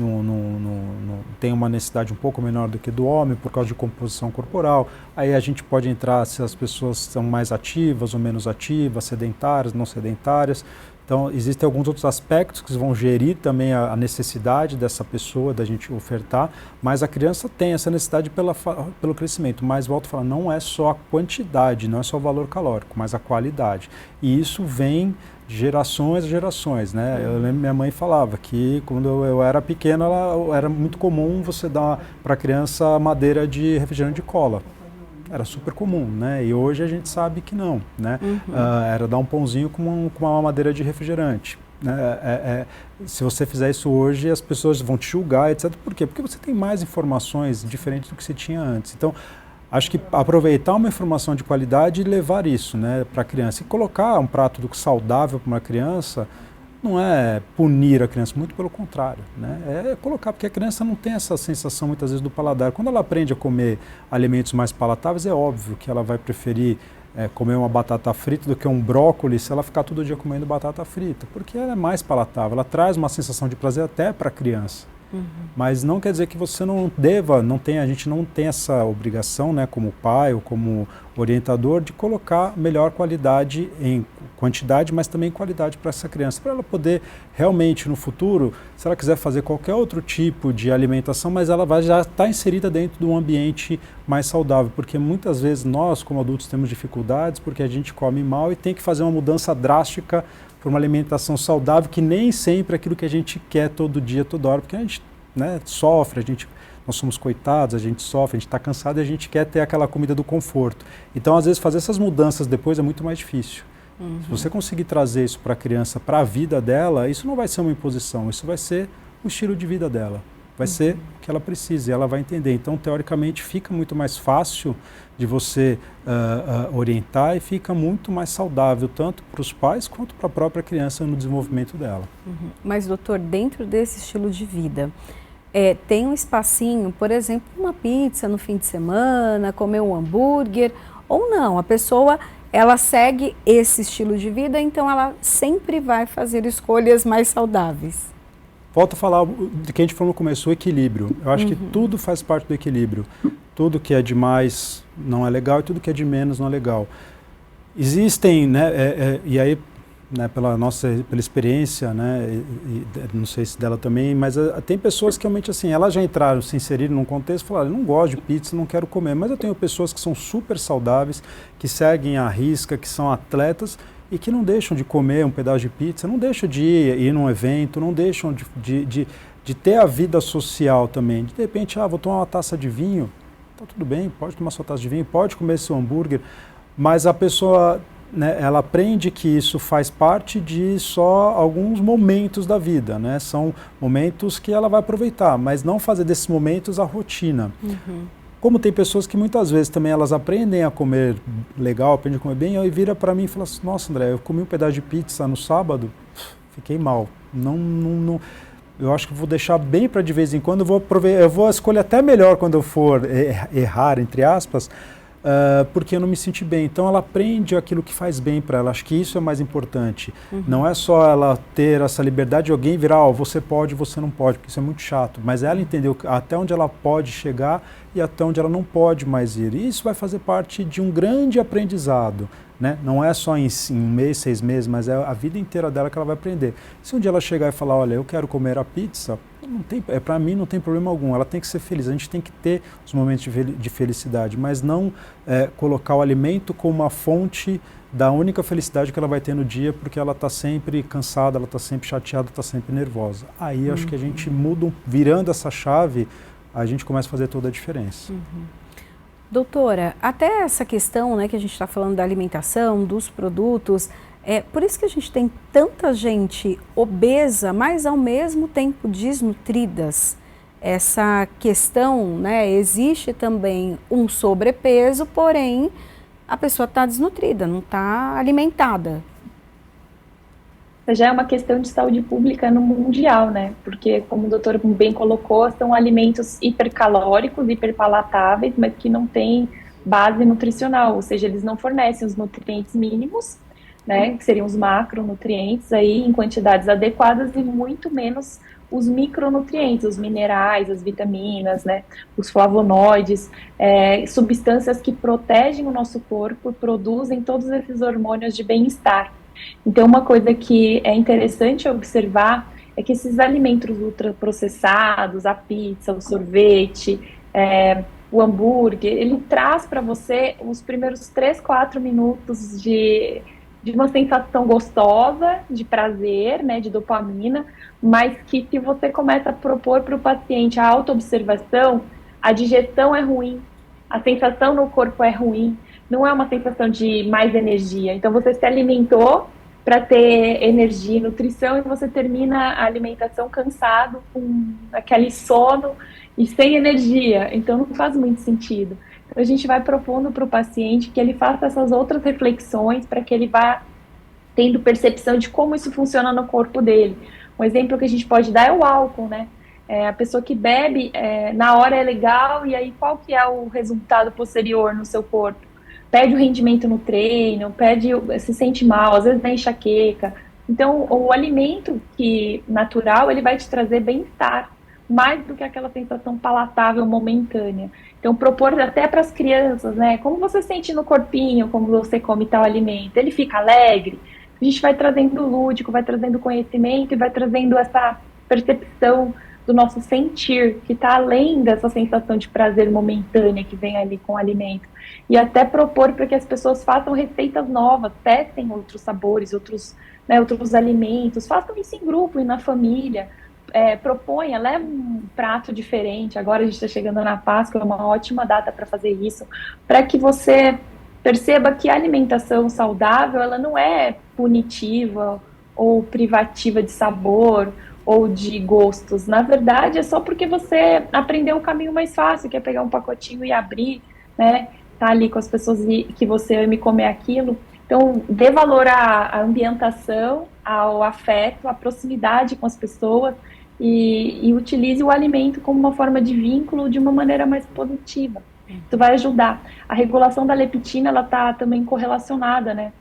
têm uma necessidade um pouco menor do que do homem por causa de composição corporal. Aí a gente pode entrar se as pessoas são mais ativas ou menos ativas, sedentárias, não sedentárias. Então, existem alguns outros aspectos que vão gerir também a necessidade dessa pessoa, da gente ofertar, mas a criança tem essa necessidade pelo crescimento. Mas, volto a falar, não é só a quantidade, não é só o valor calórico, mas a qualidade. E isso vem de gerações a gerações, né? Eu lembro, minha mãe falava que quando eu era pequeno, era muito comum você dar para a criança madeira de refrigerante de cola. Era super comum, né? E hoje a gente sabe que não, né? Era dar um pãozinho com uma mamadeira de refrigerante. Né? Se você fizer isso hoje, as pessoas vão te julgar, etc. Por quê? Porque você tem mais informações diferentes do que você tinha antes. Então, acho que aproveitar uma informação de qualidade e levar isso, né, para a criança. E colocar um prato saudável para uma criança não é punir a criança, muito pelo contrário, né? É colocar, porque a criança não tem essa sensação muitas vezes do paladar. Quando ela aprende a comer alimentos mais palatáveis, é óbvio que ela vai preferir comer uma batata frita do que um brócolis se ela ficar todo dia comendo batata frita, porque ela é mais palatável, ela traz uma sensação de prazer até para a criança. Mas não quer dizer que você não deva, a gente não tem essa obrigação, né, como pai ou como orientador, de colocar melhor qualidade em quantidade, mas também qualidade para essa criança, para ela poder realmente no futuro, se ela quiser fazer qualquer outro tipo de alimentação, mas ela vai já estar inserida dentro de um ambiente mais saudável, porque muitas vezes nós como adultos temos dificuldades porque a gente come mal e tem que fazer uma mudança drástica por uma alimentação saudável, que nem sempre é aquilo que a gente quer todo dia, toda hora, porque a gente, né, sofre, nós somos coitados, a gente sofre, a gente está cansado e a gente quer ter aquela comida do conforto. Então, às vezes, fazer essas mudanças depois é muito mais difícil. Se você conseguir trazer isso para a criança, para a vida dela, isso não vai ser uma imposição, isso vai ser o estilo de vida dela. Vai ser o que ela precisa e ela vai entender. Então, teoricamente, fica muito mais fácil de você orientar e fica muito mais saudável, tanto para os pais quanto para a própria criança no desenvolvimento dela. Mas, doutor, dentro desse estilo de vida, tem um espacinho, por exemplo, uma pizza no fim de semana, comer um hambúrguer, ou não? A pessoa, ela segue esse estilo de vida, então ela sempre vai fazer escolhas mais saudáveis. Volto a falar de que a gente falou no começo, o equilíbrio. Eu acho que tudo faz parte do equilíbrio. Tudo que é de mais não é legal e tudo que é de menos não é legal. Existem, né, e aí, né, pela experiência, né, não sei se dela também, mas tem pessoas que realmente assim, elas já entraram, se inseriram num contexto e falaram, eu não gosto de pizza, não quero comer, mas eu tenho pessoas que são super saudáveis, que seguem a risca, que são atletas, e que não deixam de comer um pedaço de pizza, não deixam de ir num evento, não deixam de ter a vida social também. De repente, vou tomar uma taça de vinho, tá tudo bem, pode tomar sua taça de vinho, pode comer seu hambúrguer, mas a pessoa, né, ela aprende que isso faz parte de só alguns momentos da vida, né? São momentos que ela vai aproveitar, mas não fazer desses momentos a rotina. Como tem pessoas que muitas vezes também elas aprendem a comer legal, aprendem a comer bem, aí vira para mim e fala assim, nossa, André, eu comi um pedaço de pizza no sábado, fiquei mal. Não, eu acho que vou deixar bem para de vez em quando, eu vou escolher até melhor quando eu for errar, entre aspas, porque eu não me senti bem. Então ela aprende aquilo que faz bem para ela, acho que isso é o mais importante. Não é só ela ter essa liberdade de alguém virar, você pode, você não pode, porque isso é muito chato, mas ela entendeu até onde ela pode chegar e até onde ela não pode mais ir. E isso vai fazer parte de um grande aprendizado, né? Não é só em um mês, 6 meses, mas é a vida inteira dela que ela vai aprender. Se um dia ela chegar e falar, olha, eu quero comer a pizza, para mim não tem problema algum, ela tem que ser feliz, a gente tem que ter os momentos de felicidade, mas não colocar o alimento como uma fonte da única felicidade que ela vai ter no dia, porque ela está sempre cansada, ela está sempre chateada, está sempre nervosa. Aí acho que a gente muda, virando essa chave, a gente começa a fazer toda a diferença. Doutora, até essa questão, né, que a gente está falando da alimentação, dos produtos, por isso que a gente tem tanta gente obesa, mas ao mesmo tempo desnutridas. Essa questão, né, existe também um sobrepeso, porém a pessoa está desnutrida, não está alimentada. Já é uma questão de saúde pública no mundial, né? Porque, como o doutor bem colocou, são alimentos hipercalóricos, hiperpalatáveis, mas que não têm base nutricional, ou seja, eles não fornecem os nutrientes mínimos, né? Que seriam os macronutrientes aí em quantidades adequadas e muito menos os micronutrientes, os minerais, as vitaminas, né, os flavonoides, substâncias que protegem o nosso corpo, produzem todos esses hormônios de bem-estar. Então, uma coisa que é interessante observar é que esses alimentos ultraprocessados, a pizza, o sorvete, o hambúrguer, ele traz para você os primeiros 3, 4 minutos de uma sensação gostosa, de prazer, né, de dopamina, mas que se você começa a propor para o paciente a autoobservação, a digestão é ruim, a sensação no corpo é ruim, não é uma sensação de mais energia. Então você se alimentou para ter energia e nutrição e você termina a alimentação cansado, com aquele sono e sem energia. Então não faz muito sentido. Então a gente vai propondo para o paciente que ele faça essas outras reflexões para que ele vá tendo percepção de como isso funciona no corpo dele. Um exemplo que a gente pode dar é o álcool, né? A pessoa que bebe, na hora é legal, e aí qual que é o resultado posterior no seu corpo? Perde o rendimento no treino, se sente mal, às vezes dá enxaqueca. Então, o alimento natural, ele vai te trazer bem-estar, mais do que aquela sensação palatável momentânea. Então, propor até para as crianças, né? Como você sente no corpinho, como você come tal alimento? Ele fica alegre? A gente vai trazendo lúdico, vai trazendo conhecimento e vai trazendo essa percepção do nosso sentir, que está além dessa sensação de prazer momentânea que vem ali com o alimento. E até propor para que as pessoas façam receitas novas, testem outros sabores, outros alimentos, façam isso em grupo e na família. Proponha, leva um prato diferente. Agora a gente está chegando na Páscoa, é uma ótima data para fazer isso, para que você perceba que a alimentação saudável, ela não é punitiva ou privativa de sabor ou de gostos. Na verdade, é só porque você aprendeu o caminho mais fácil, que é pegar um pacotinho e abrir, né? Tá ali com as pessoas que você ama e comer aquilo. Então, dê valor à ambientação, ao afeto, à proximidade com as pessoas e utilize o alimento como uma forma de vínculo de uma maneira mais positiva. Isso vai ajudar. A regulação da leptina, ela está também correlacionada, né?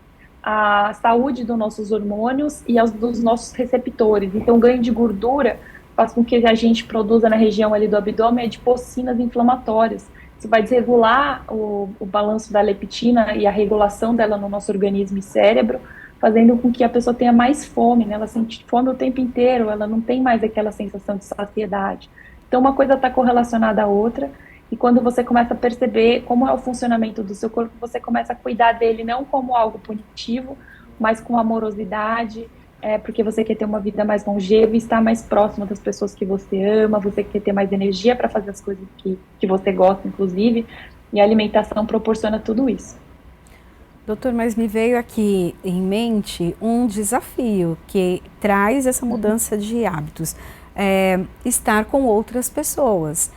A saúde dos nossos hormônios e dos nossos receptores. Então, o ganho de gordura faz com que a gente produza na região ali do abdômen adipocinas inflamatórias. Isso vai desregular o balanço da leptina e a regulação dela no nosso organismo e cérebro, fazendo com que a pessoa tenha mais fome, né? Ela sente fome o tempo inteiro, ela não tem mais aquela sensação de saciedade. Então, uma coisa está correlacionada à outra. E quando você começa a perceber como é o funcionamento do seu corpo, você começa a cuidar dele não como algo punitivo, mas com amorosidade, porque você quer ter uma vida mais longeva e estar mais próximo das pessoas que você ama, você quer ter mais energia para fazer as coisas que você gosta, inclusive, e a alimentação proporciona tudo isso. Doutor, mas me veio aqui em mente um desafio que traz essa mudança de hábitos, estar com outras pessoas.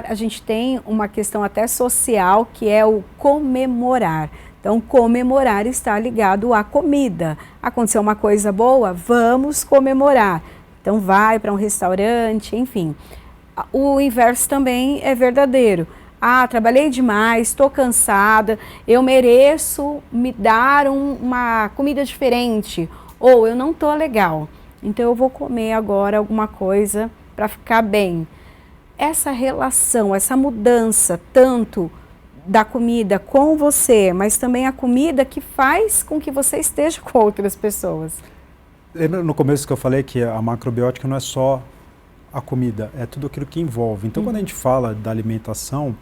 A gente tem uma questão até social que é o comemorar. Então, comemorar está ligado à comida. Aconteceu uma coisa boa, vamos comemorar. Então, vai para um restaurante, enfim. O inverso também é verdadeiro. Trabalhei demais, estou cansada, eu mereço me dar uma comida diferente. Ou eu não estou legal, então eu vou comer agora alguma coisa para ficar bem. Essa relação, essa mudança, tanto da comida com você, mas também a comida que faz com que você esteja com outras pessoas. Lembra no começo que eu falei que a macrobiótica não é só a comida, é tudo aquilo que envolve. Então, quando a gente fala da alimentação,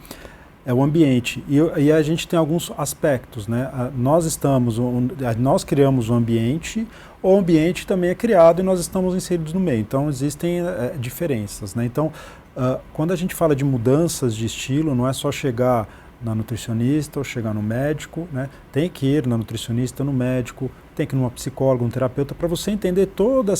é o ambiente. E a gente tem alguns aspectos, né? Nós criamos o ambiente também é criado e nós estamos inseridos no meio. Então, existem diferenças, né? Então, quando a gente fala de mudanças de estilo, não é só chegar na nutricionista ou chegar no médico, né? Tem que ir na nutricionista, no médico, tem que ir numa psicóloga, um terapeuta, para você entender tudo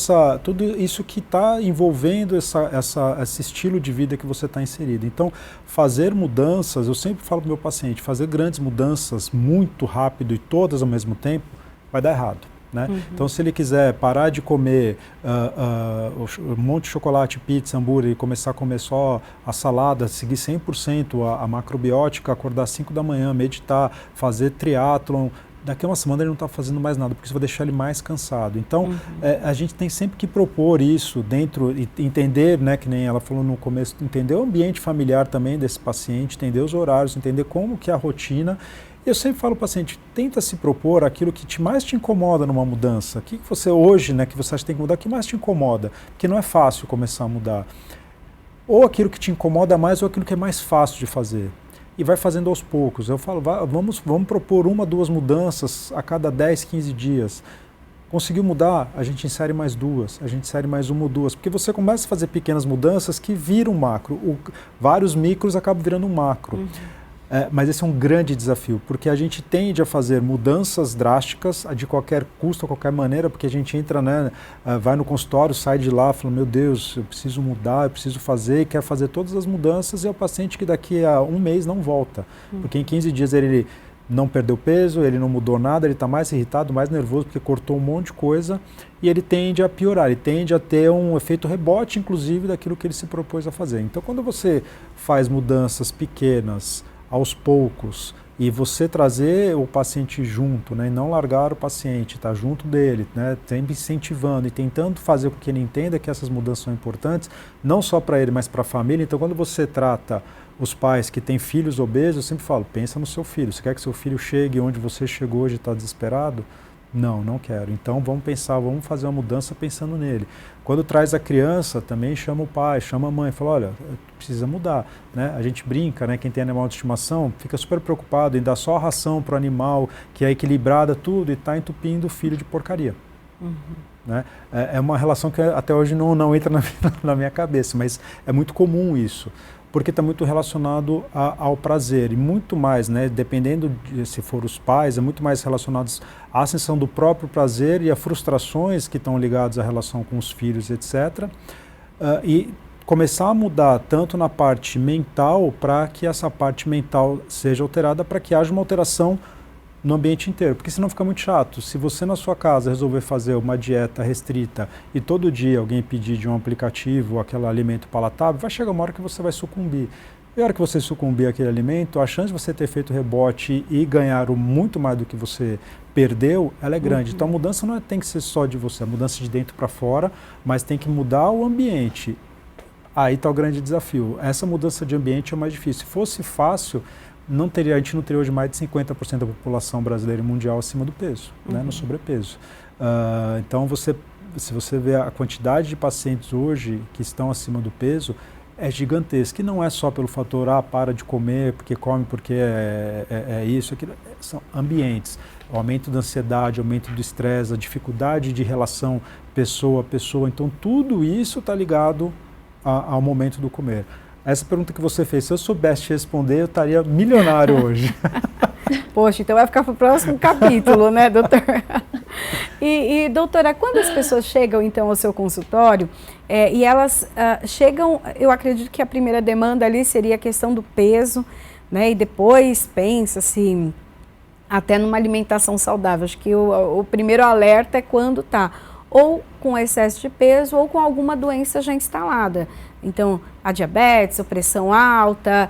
isso que está envolvendo esse estilo de vida que você está inserido. Então, fazer mudanças, eu sempre falo para o meu paciente, fazer grandes mudanças muito rápido e todas ao mesmo tempo, vai dar errado. Né? Uhum. Então, se ele quiser parar de comer um monte de chocolate, pizza, hambúrguer e começar a comer só a salada, seguir 100% a macrobiótica, acordar às 5 da manhã, meditar, fazer triatlon, daqui a uma semana ele não está fazendo mais nada, porque isso vai deixar ele mais cansado. Então, a gente tem sempre que propor isso dentro, e entender, né, que nem ela falou no começo, entender o ambiente familiar também desse paciente, entender os horários, entender como que é a rotina. Eu sempre falo para o paciente, tenta se propor aquilo que mais te incomoda numa mudança. O que você hoje, né, que você acha que tem que mudar, o que mais te incomoda? Porque não é fácil começar a mudar. Ou aquilo que te incomoda mais ou aquilo que é mais fácil de fazer. E vai fazendo aos poucos. Eu falo, vamos propor 1, 2 mudanças a cada 10, 15 dias. Conseguiu mudar, a gente insere mais 2, a gente insere mais 1 ou 2. Porque você começa a fazer pequenas mudanças que viram macro. Vários micros acabam virando um macro. Mas esse é um grande desafio, porque a gente tende a fazer mudanças drásticas de qualquer custo, de qualquer maneira, porque a gente entra, né, vai no consultório, sai de lá, fala, meu Deus, eu preciso mudar, eu preciso fazer, e quer fazer todas as mudanças, e é o paciente que daqui a 1 mês não volta, porque em 15 dias ele não perdeu peso, ele não mudou nada, ele está mais irritado, mais nervoso, porque cortou um monte de coisa, e ele tende a piorar, ele tende a ter um efeito rebote, inclusive, daquilo que ele se propôs a fazer. Então, quando você faz mudanças pequenas, aos poucos, e você trazer o paciente junto, né, e não largar o paciente, estar junto dele, né, sempre incentivando e tentando fazer com que ele entenda que essas mudanças são importantes, não só para ele, mas para a família. Então, quando você trata os pais que têm filhos obesos, eu sempre falo, pensa no seu filho. Você quer que seu filho chegue onde você chegou hoje e está desesperado? Não quero. Então vamos pensar, vamos fazer uma mudança pensando nele. Quando traz a criança, também chama o pai, chama a mãe, fala, olha, precisa mudar, né? A gente brinca, né? Quem tem animal de estimação fica super preocupado em dar só a ração para o animal, que é equilibrada tudo, e está entupindo o filho de porcaria. Né? É uma relação que até hoje não entra na minha cabeça, mas é muito comum isso. Porque está muito relacionado ao prazer, e muito mais, né, dependendo de se for os pais, é muito mais relacionado à ascensão do próprio prazer e a frustrações que estão ligadas à relação com os filhos, etc. E começar a mudar tanto na parte mental, para que essa parte mental seja alterada, para que haja uma alteração no ambiente inteiro, porque senão fica muito chato. Se você na sua casa resolver fazer uma dieta restrita e todo dia alguém pedir de um aplicativo aquele alimento palatável, vai chegar uma hora que você vai sucumbir. E a hora que você sucumbir àquele alimento, a chance de você ter feito rebote e ganhar muito mais do que você perdeu, ela é grande. Então a mudança não tem que ser só de você, a mudança de dentro para fora, mas tem que mudar o ambiente. Aí está o grande desafio. Essa mudança de ambiente é mais difícil. Se fosse fácil, a gente não teria hoje mais de 50% da população brasileira e mundial acima do peso, né, no sobrepeso. Então, se você vê a quantidade de pacientes hoje que estão acima do peso, é gigantesca. E não é só pelo fator, para de comer, porque é isso, aquilo. São ambientes. O aumento da ansiedade, o aumento do estresse, a dificuldade de relação pessoa a pessoa. Então, tudo isso está ligado ao momento do comer. Essa pergunta que você fez, se eu soubesse te responder, eu estaria milionário hoje. Poxa, então vai ficar para o próximo capítulo, né, doutor? E, doutora, quando as pessoas chegam, então, ao seu consultório, e elas chegam, eu acredito que a primeira demanda ali seria a questão do peso, né, e depois pensa-se até numa alimentação saudável. Acho que o primeiro alerta é quando está ou com excesso de peso ou com alguma doença já instalada. Então, a diabetes, a pressão alta,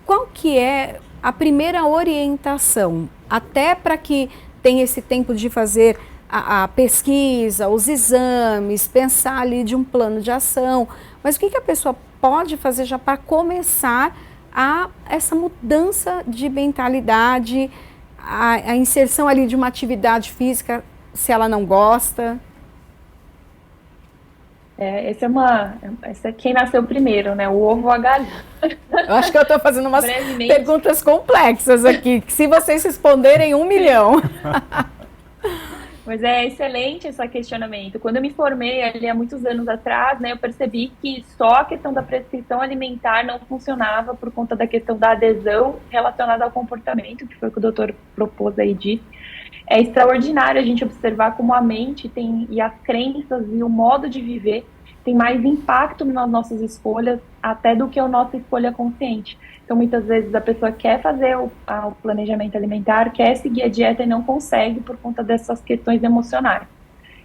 qual que é a primeira orientação? Até para que tenha esse tempo de fazer a pesquisa, os exames, pensar ali de um plano de ação. Mas o que a pessoa pode fazer já para começar essa mudança de mentalidade, a inserção ali de uma atividade física, se ela não gosta? Essa é quem nasceu primeiro, né? O ovo ou a galinha. Eu acho que eu estou fazendo umas Brevemente. perguntas complexas aqui, que se vocês responderem 1 milhão. Mas é excelente esse questionamento. Quando eu me formei ali há muitos anos atrás, né, eu percebi que só a questão da prescrição alimentar não funcionava por conta da questão da adesão relacionada ao comportamento, que foi o que o doutor propôs aí de. É extraordinário a gente observar como a mente tem, e as crenças e o modo de viver tem mais impacto nas nossas escolhas até do que a nossa escolha consciente. Então, muitas vezes a pessoa quer fazer o planejamento alimentar, quer seguir a dieta e não consegue por conta dessas questões emocionais.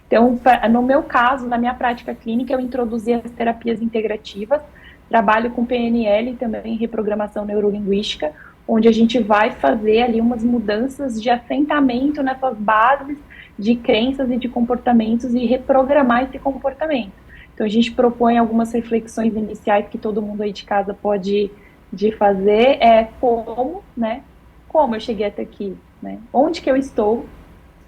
Então, no meu caso, na minha prática clínica, eu introduzi as terapias integrativas, trabalho com PNL e também reprogramação neurolinguística, onde a gente vai fazer ali umas mudanças de assentamento nessas bases de crenças e de comportamentos e reprogramar esse comportamento. Então, a gente propõe algumas reflexões iniciais que todo mundo aí de casa pode fazer, como, né? Como eu cheguei até aqui, né? Onde que eu estou,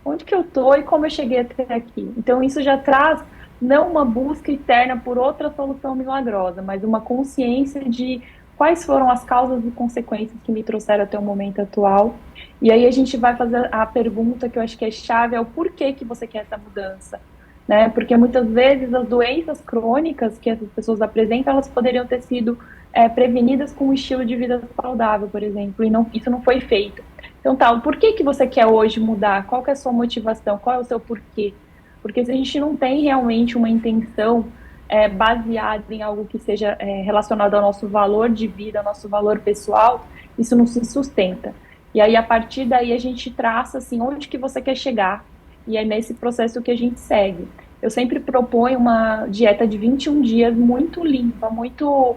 onde que eu estou e como eu cheguei até aqui. Então, isso já traz não uma busca interna por outra solução milagrosa, mas uma consciência de quais foram as causas e consequências que me trouxeram até o momento atual. E aí a gente vai fazer a pergunta que eu acho que é chave, é o porquê que você quer essa mudança. Né? Porque muitas vezes as doenças crônicas que essas pessoas apresentam, elas poderiam ter sido prevenidas com um estilo de vida saudável, por exemplo, e isso não foi feito. Então, por que você quer hoje mudar? Qual que é a sua motivação? Qual é o seu porquê? Porque se a gente não tem realmente uma intenção baseada em algo que seja relacionado ao nosso valor de vida, ao nosso valor pessoal, isso não se sustenta. E aí, a partir daí, a gente traça, assim, onde que você quer chegar. E é nesse processo que a gente segue. Eu sempre proponho uma dieta de 21 dias muito limpa, muito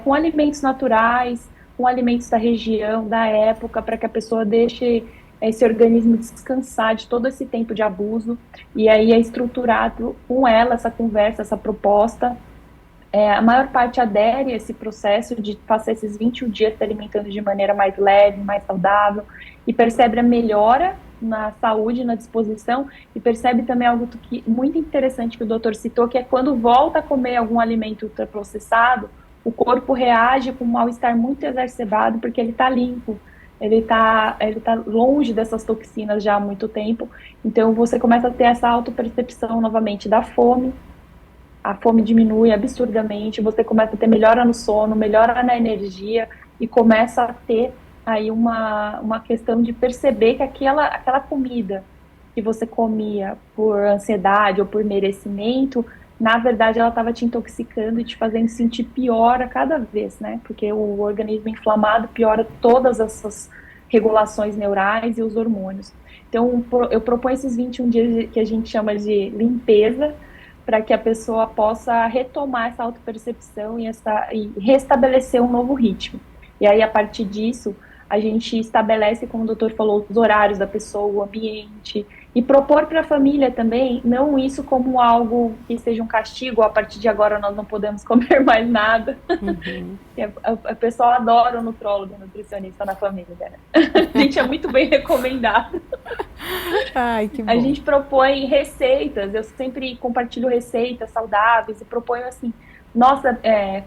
com alimentos naturais, com alimentos da região, da época, para que a pessoa deixe esse organismo descansar de todo esse tempo de abuso. E aí é estruturado com ela essa conversa, essa proposta. A maior parte adere a esse processo de passar esses 21 dias se alimentando de maneira mais leve, mais saudável, e percebe a melhora na saúde, na disposição, e percebe também algo muito interessante que o doutor citou, que é quando volta a comer algum alimento ultraprocessado, o corpo reage com um mal-estar muito exacerbado, porque ele está limpo, ele tá longe dessas toxinas já há muito tempo. Então você começa a ter essa autopercepção novamente da fome, a fome diminui absurdamente, você começa a ter melhora no sono, melhora na energia, e começa a ter aí uma questão de perceber que aquela comida que você comia por ansiedade ou por merecimento, na verdade ela estava te intoxicando e te fazendo sentir pior a cada vez, né? Porque o organismo inflamado piora todas essas regulações neurais e os hormônios. Então eu proponho esses 21 dias que a gente chama de limpeza, para que a pessoa possa retomar essa autopercepção e restabelecer um novo ritmo. E aí, a partir disso, a gente estabelece, como o doutor falou, os horários da pessoa, o ambiente, e propor para a família também, não isso como algo que seja um castigo, a partir de agora nós não podemos comer mais nada. Uhum. A pessoa adora o nutrólogo, o nutricionista na família, né? A gente é muito bem recomendado. Ai, que bom. A gente propõe receitas, eu sempre compartilho receitas saudáveis e proponho assim, nossa,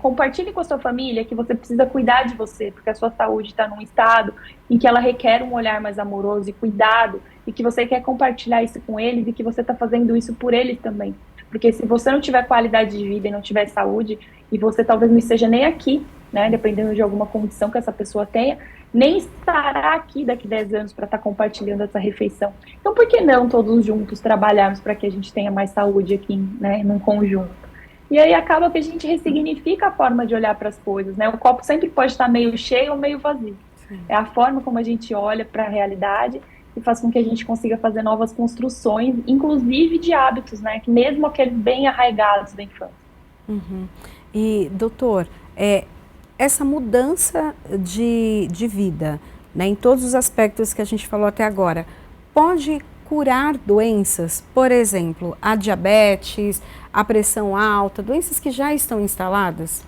compartilhe com a sua família que você precisa cuidar de você, porque a sua saúde está num estado em que ela requer um olhar mais amoroso e cuidado, e que você quer compartilhar isso com eles e que você está fazendo isso por eles também. Porque se você não tiver qualidade de vida e não tiver saúde, e você talvez não esteja nem aqui, né, dependendo de alguma condição que essa pessoa tenha, nem estará aqui daqui 10 anos para estar compartilhando essa refeição. Então, por que não todos juntos trabalharmos para que a gente tenha mais saúde aqui, né, num conjunto? E aí acaba que a gente ressignifica a forma de olhar para as coisas, né? O copo sempre pode estar meio cheio ou meio vazio. Sim. É a forma como a gente olha para a realidade e faz com que a gente consiga fazer novas construções, inclusive de hábitos, né? Que mesmo aqueles bem arraigados da infância. Uhum. E, doutor, essa mudança de vida, né, em todos os aspectos que a gente falou até agora, pode curar doenças, por exemplo, a diabetes, a pressão alta, doenças que já estão instaladas?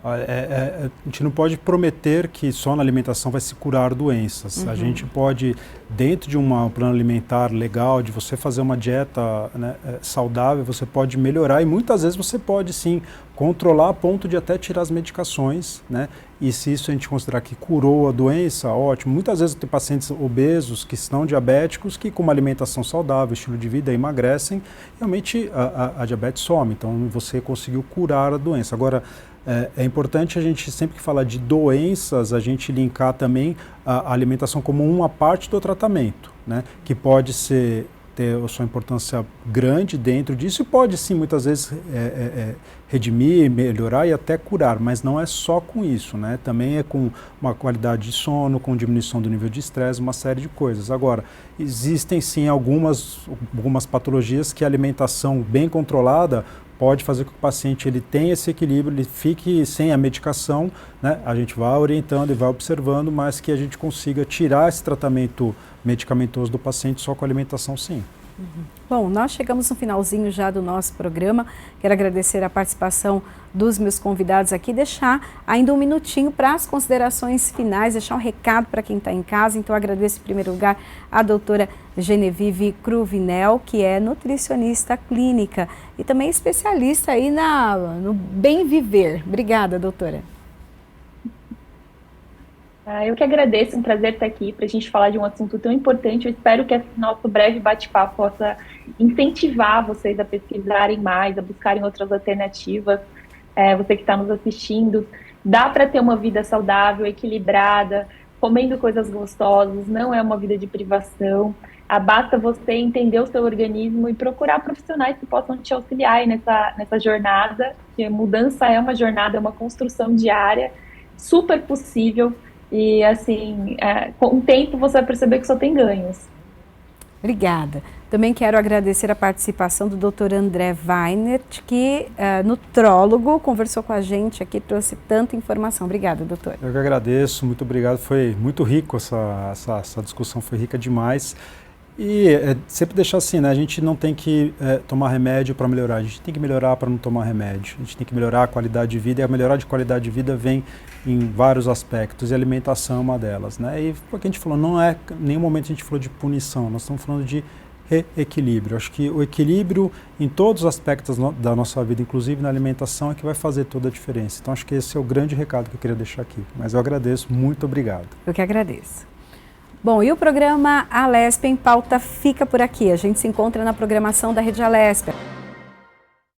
A gente não pode prometer que só na alimentação vai se curar doenças. A gente pode, dentro de um plano alimentar legal, de você fazer uma dieta, né, saudável, você pode melhorar e muitas vezes você pode sim controlar a ponto de até tirar as medicações, né? E se isso a gente considerar que curou a doença, ótimo. Muitas vezes tem pacientes obesos que estão diabéticos que com uma alimentação saudável, estilo de vida, emagrecem, realmente a diabetes some. Então você conseguiu curar a doença. Agora, é importante a gente, sempre que falar de doenças, a gente linkar também a alimentação como uma parte do tratamento, né? Que pode ter a sua importância grande dentro disso e pode sim, muitas vezes, redimir, melhorar e até curar, mas não é só com isso, né? Também é com uma qualidade de sono, com diminuição do nível de estresse, uma série de coisas. Agora, existem sim algumas patologias que a alimentação bem controlada pode fazer com que o paciente ele tenha esse equilíbrio, ele fique sem a medicação, né? A gente vai orientando e vai observando, mas que a gente consiga tirar esse tratamento medicamentoso do paciente só com alimentação, sim. Bom, nós chegamos no finalzinho já do nosso programa. Quero agradecer a participação dos meus convidados aqui, deixar ainda um minutinho para as considerações finais, deixar um recado para quem está em casa. Então, agradeço em primeiro lugar a doutora Genevieve Cruvinel, que é nutricionista clínica e também especialista aí no bem viver. Obrigada, doutora. Eu que agradeço, um prazer estar aqui para a gente falar de um assunto tão importante. Eu espero que esse nosso breve bate-papo possa incentivar vocês a pesquisarem mais, a buscarem outras alternativas. Você que está nos assistindo, dá para ter uma vida saudável, equilibrada, comendo coisas gostosas, não é uma vida de privação. Basta você entender o seu organismo e procurar profissionais que possam te auxiliar aí nessa jornada, que a mudança é uma jornada, é uma construção diária, super possível. E, assim, com o tempo você vai perceber que só tem ganhos. Obrigada. Também quero agradecer a participação do Dr. André Weinert, que nutrólogo, conversou com a gente aqui, trouxe tanta informação. Obrigada, doutor. Eu que agradeço, muito obrigado. Foi muito rico essa discussão, foi rica demais. E sempre deixar assim, né? A gente não tem que tomar remédio para melhorar, a gente tem que melhorar para não tomar remédio. A gente tem que melhorar a qualidade de vida e a melhorar de qualidade de vida vem em vários aspectos e a alimentação é uma delas, né? E o que a gente falou, não é, em nenhum momento a gente falou de punição, nós estamos falando de reequilíbrio. Acho que o equilíbrio em todos os aspectos da nossa vida, inclusive na alimentação, é que vai fazer toda a diferença. Então acho que esse é o grande recado que eu queria deixar aqui. Mas eu agradeço, muito obrigado. Eu que agradeço. Bom, e o programa Alesp em Pauta fica por aqui. A gente se encontra na programação da Rede Alesp.